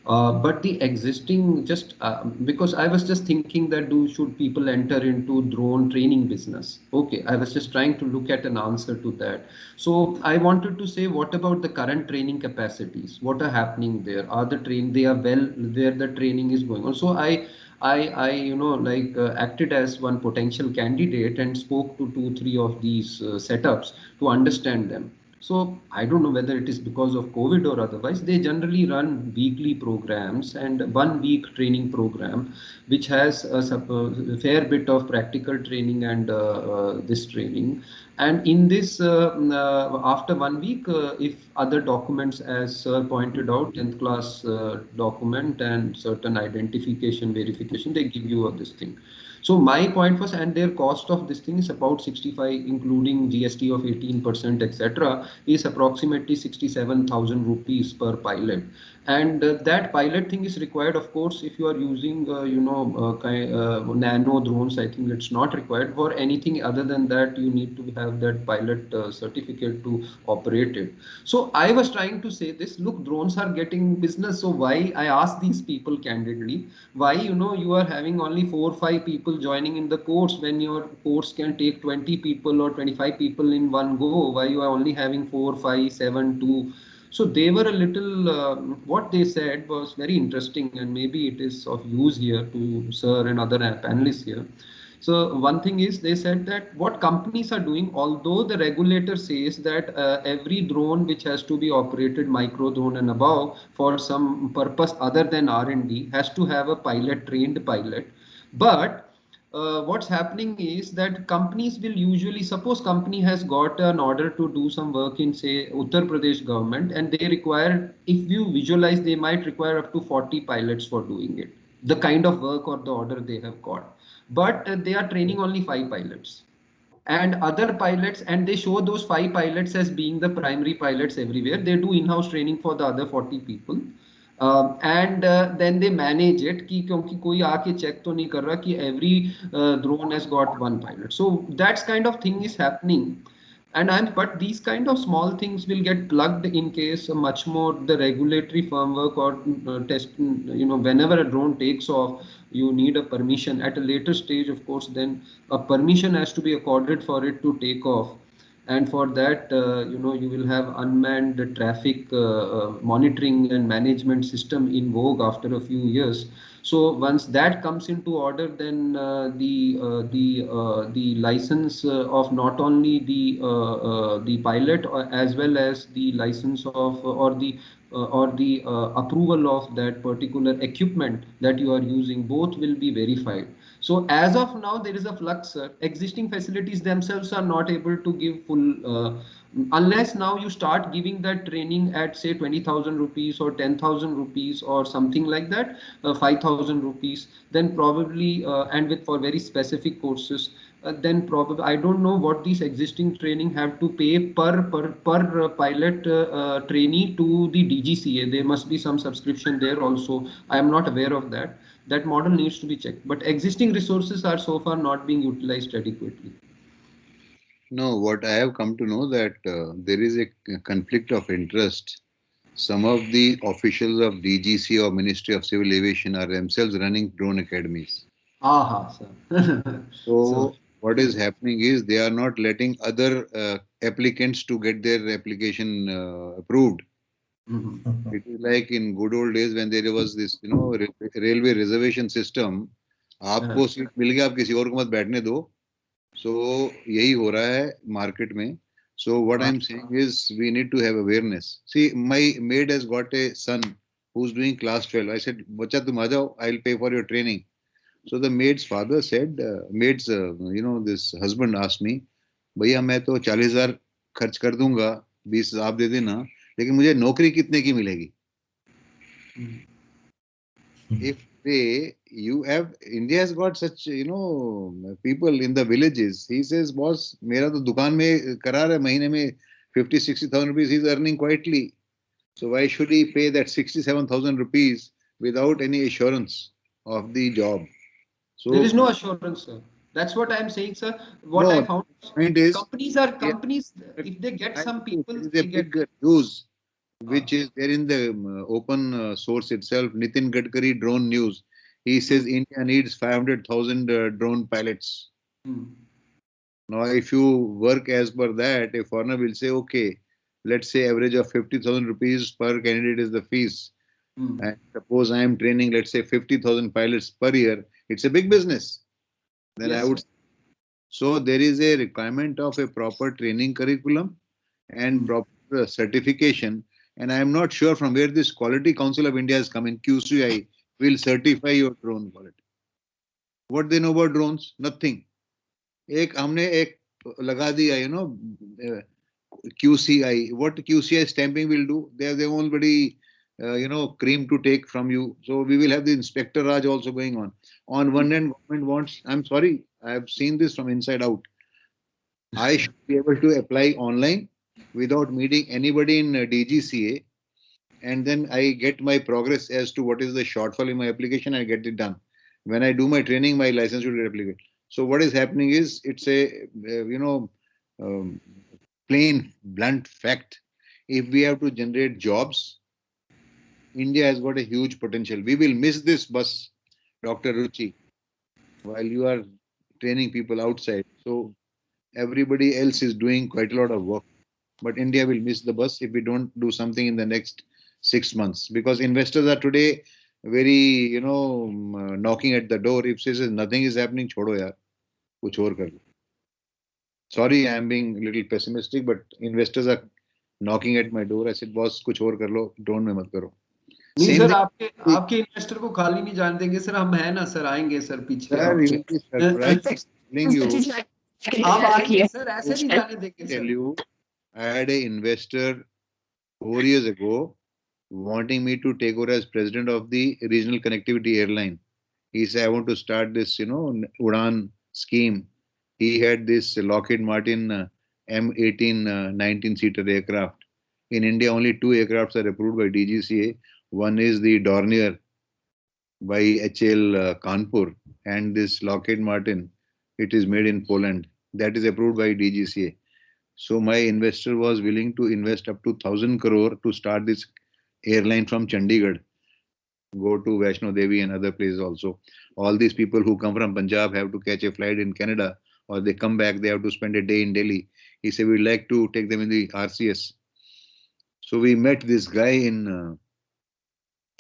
But the existing, just because I was just thinking that should people enter into drone training business? Okay, I was just trying to look at an answer to that. So I wanted to say, what about the current training capacities? What are happening there? Are the they are well where the training is going on? So I acted as one potential candidate and spoke to two, three of these setups to understand them. So I don't know whether it is because of COVID or otherwise. They generally run weekly programs and 1 week training program, which has a fair bit of practical training and this training. And in this, after 1 week, if other documents, as Sir pointed out, 10th class document and certain identification verification, they give you this thing. So my point was, and their cost of this thing is about 65, including GST of 18%, etc., is approximately 67,000 rupees per pilot. And that pilot thing is required, of course, if you are using, nano drones. I think it's not required for anything other than that. You need to have that pilot certificate to operate it. So I was trying to say this, look, drones are getting business. So why, I asked these people candidly, why you are having only 4 or 5 people joining in the course when your course can take 20 people or 25 people in one go? Why you are only having 4, 5, 7, 2? So they were a little, what they said was very interesting, and maybe it is of use here to Sir and other panelists here. So one thing is, they said that what companies are doing, although the regulator says that every drone which has to be operated, micro drone and above, for some purpose other than R&D, has to have a pilot, trained pilot. But what's happening is that companies will usually, suppose company has got an order to do some work in, say, Uttar Pradesh government, and they require, if you visualize, they might require up to 40 pilots for doing it, the kind of work or the order they have got. But they are training only 5 pilots and other pilots, and they show those 5 pilots as being the primary pilots everywhere. They do in-house training for the other 40 people. And then they manage it कि क्योंकि कोई आके check तो नहीं कर रहा कि every drone has got one pilot. So that's kind of thing is happening. But these kind of small things will get plugged in case much more the regulatory framework or test, whenever a drone takes off, you need a permission at a later stage, of course. Then a permission has to be accorded for it to take off, and for that, you will have unmanned traffic monitoring and management system in vogue after a few years. So once that comes into order, then the license of not only the pilot, as well as the license of or the approval of that particular equipment that you are using, both will be verified. So as of now, there is a flux. Existing facilities themselves are not able to give full, unless now you start giving that training at, say, 20,000 rupees or 10,000 rupees or something like that, 5,000 rupees, then probably, and with for very specific courses, then probably, I don't know what these existing training have to pay per pilot trainee to the DGCA. There must be some subscription there also. I am not aware of that. That model needs to be checked. But existing resources are so far not being utilized adequately. No, what I have come to know that there is a conflict of interest. Some of the officials of DGC or Ministry of Civil Aviation are themselves running drone academies. Aha, sir. So what is happening is they are not letting other applicants to get their application approved. It is like in good old days when there was this, railway reservation system. आपको seat मिल गया, आप किसी और को मत बैठने दो. So यही हो रहा है market में. So what I'm saying is we need to have awareness. See, my maid has got a son who's doing class 12. I said, बच्चा तुम आ जाओ, I'll pay for your training. So the maid's father said, this husband asked me, भैया मैं तो 40,000 खर्च कर दूंगा, 20 आप दे देना, लेकिन मुझे नौकरी कितने की मिलेगी? If India has got such, people in the villages. He says, boss, मेरा तो दुकान में करार है, महीने में 50,000-60,000 rupees he's earning quietly. So why should he pay that 67,000 rupees without any assurance of the job? So there is no assurance, sir. That's what I'm saying, sir. What I found is companies, if they get some people, there is a big use. which is there in the open source itself. Nitin Gadkari drone news. He says India needs 500,000 drone pilots. Now, if you work as per that, a foreigner will say, okay, let's say average of 50,000 rupees per candidate is the fees. And suppose I am training, let's say 50,000 pilots per year, it's a big business. Then Yes, I would. So there is a requirement of a proper training curriculum and proper certification. And I am not sure from where this Quality Council of India is coming. QCI will certify your drone quality. What they know about drones? Nothing. एक हमने एक लगा दिया, QCI. What QCI stamping will do? They have their own bloody, cream to take from you. So we will have the Inspector Raj also going on. On one hand, government wants. I'm sorry, I have seen this from inside out. I should be able to apply online without meeting anybody in DGCA, and then I get my progress as to what is the shortfall in my application. I get it done. When I do my training, my license should get applied. So what is happening is it's a plain blunt fact. If we have to generate jobs, India has got a huge potential. We will miss this bus, Dr. Ruchi, while you are training people outside. So everybody else is doing quite a lot of work. But India will miss the bus if we don't do something in the next 6 months, because investors are today very, knocking at the door. If says nothing is happening, chodo yaar, kuch aur kar lo. Sorry, I am being a little pessimistic, but investors are knocking at my door. I said, boss, kuch aur kar lo, drone mein mat karo. नहीं Same sir, thing. आपके investor को खाली नहीं जाने देंगे sir, हम हैं ना सर, आएंगे सर पीछे Sir, you will be surprised. Telling you, आप आएंगे सर, ऐसे नहीं जाने देंगे tell sir. you, I had an investor 4 years ago wanting me to take over as president of the regional connectivity airline. He said, I want to start this, Udan scheme. He had this Lockheed Martin M18 19-seater aircraft. In India, only 2 aircrafts are approved by DGCA. One is the Dornier by HL Kanpur, and this Lockheed Martin, it is made in Poland. That is approved by DGCA. So my investor was willing to invest up to 1,000 crore to start this airline from Chandigarh, go to Vaishno Devi and other places also. All these people who come from Punjab have to catch a flight in Canada, or they come back, they have to spend a day in Delhi. He said, we'd like to take them in the RCS. So we met this guy in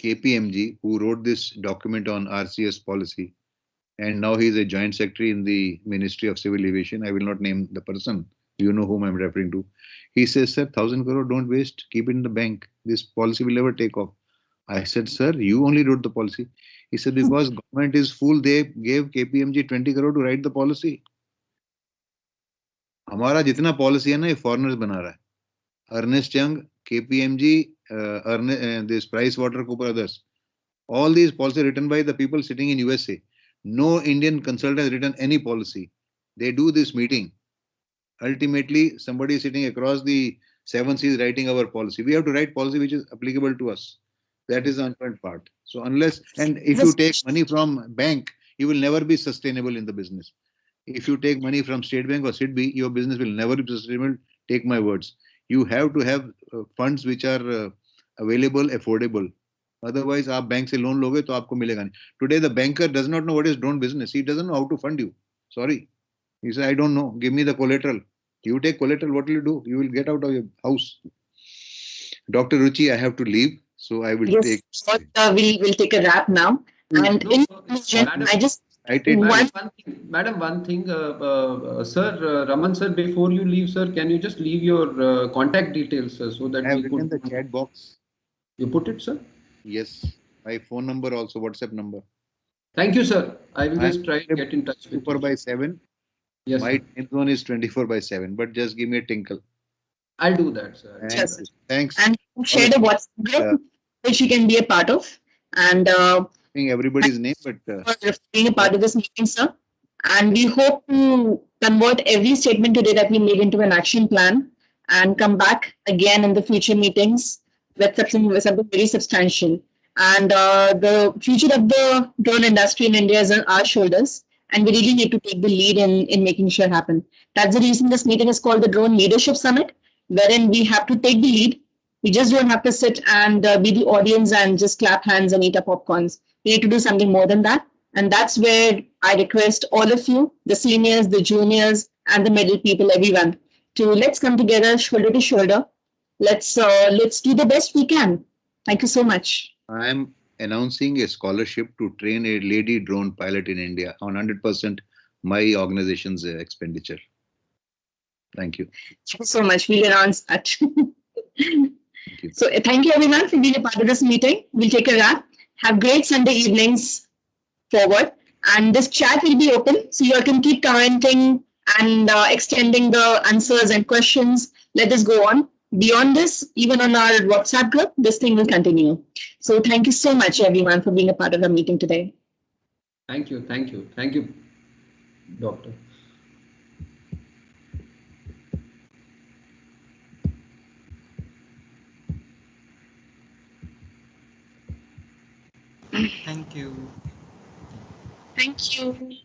KPMG who wrote this document on RCS policy. And now he is a joint secretary in the Ministry of Civil Aviation. I will not name the person. You know whom I'm referring to. He says, sir, 1,000 crore, don't waste. Keep it in the bank. This policy will never take off. I said, sir, you only wrote the policy. He said, because government is full, they gave KPMG 20 crore to write the policy. हमारा जितना policy है ना, ये foreigners बना रहा है. Ernest Young, KPMG, this PricewaterhouseCoopers, others. All these policies written by the people sitting in USA. No Indian consultant has written any policy. They do this meeting. Ultimately, somebody sitting across the 7 seas writing our policy. We have to write policy which is applicable to us. That is the important part. So unless, and if you take money from bank, you will never be sustainable in the business. If you take money from State Bank or SIDBI, your business will never be sustainable. Take my words. You have to have funds which are available, affordable. Otherwise, आप bank से loan लोगे तो आपको मिलेगा नहीं. Today, the banker does not know what is drone business. He doesn't know how to fund you. Sorry. He said, I don't know. Give me the collateral. You take collateral, what will you do? You will get out of your house. Dr. Ruchi, I have to leave. So I will take. We'll take a wrap now. And No, in madam, I just Madam, one thing, sir, Raman sir, before you leave, sir, can you just leave your contact details, sir, so that I have we written could. the chat box. You put it, sir? Yes. My phone number also, WhatsApp number. Thank you, sir. I will just try to get in touch with 24/7. Yes, my sir. time zone is 24/7, but just give me a tinkle. I'll do that, sir. Yes. Thanks. And share the WhatsApp group which you can be a part of. And everybody's name, but for being a part of this meeting, sir. And we hope to convert every statement today that we made into an action plan and come back again in the future meetings with something very substantial. And the future of the drone industry in India is on our shoulders. And we really need to take the lead in making sure happen. That's the reason this meeting is called the Drone Leadership Summit, wherein we have to take the lead. You just don't have to sit and be the audience and just clap hands and eat up popcorns. You need to do something more than that. And that's where I request all of you, the seniors, the juniors, and the middle people, everyone, to let's come together shoulder to shoulder. Let's do the best we can. Thank you so much. I am announcing a scholarship to train a lady drone pilot in India on 100% my organization's expenditure. Thank you. Thank you so much. We'll announce that. Thank you. So thank you everyone for being a part of this meeting. We'll take a wrap. Have great Sunday evenings forward. And this chat will be open, so you all can keep commenting and extending the answers and questions. Let us go on. Beyond this, even on our WhatsApp group, this thing will continue. So thank you so much, everyone, for being a part of the meeting today. Thank you, Doctor. Thank you. Thank you.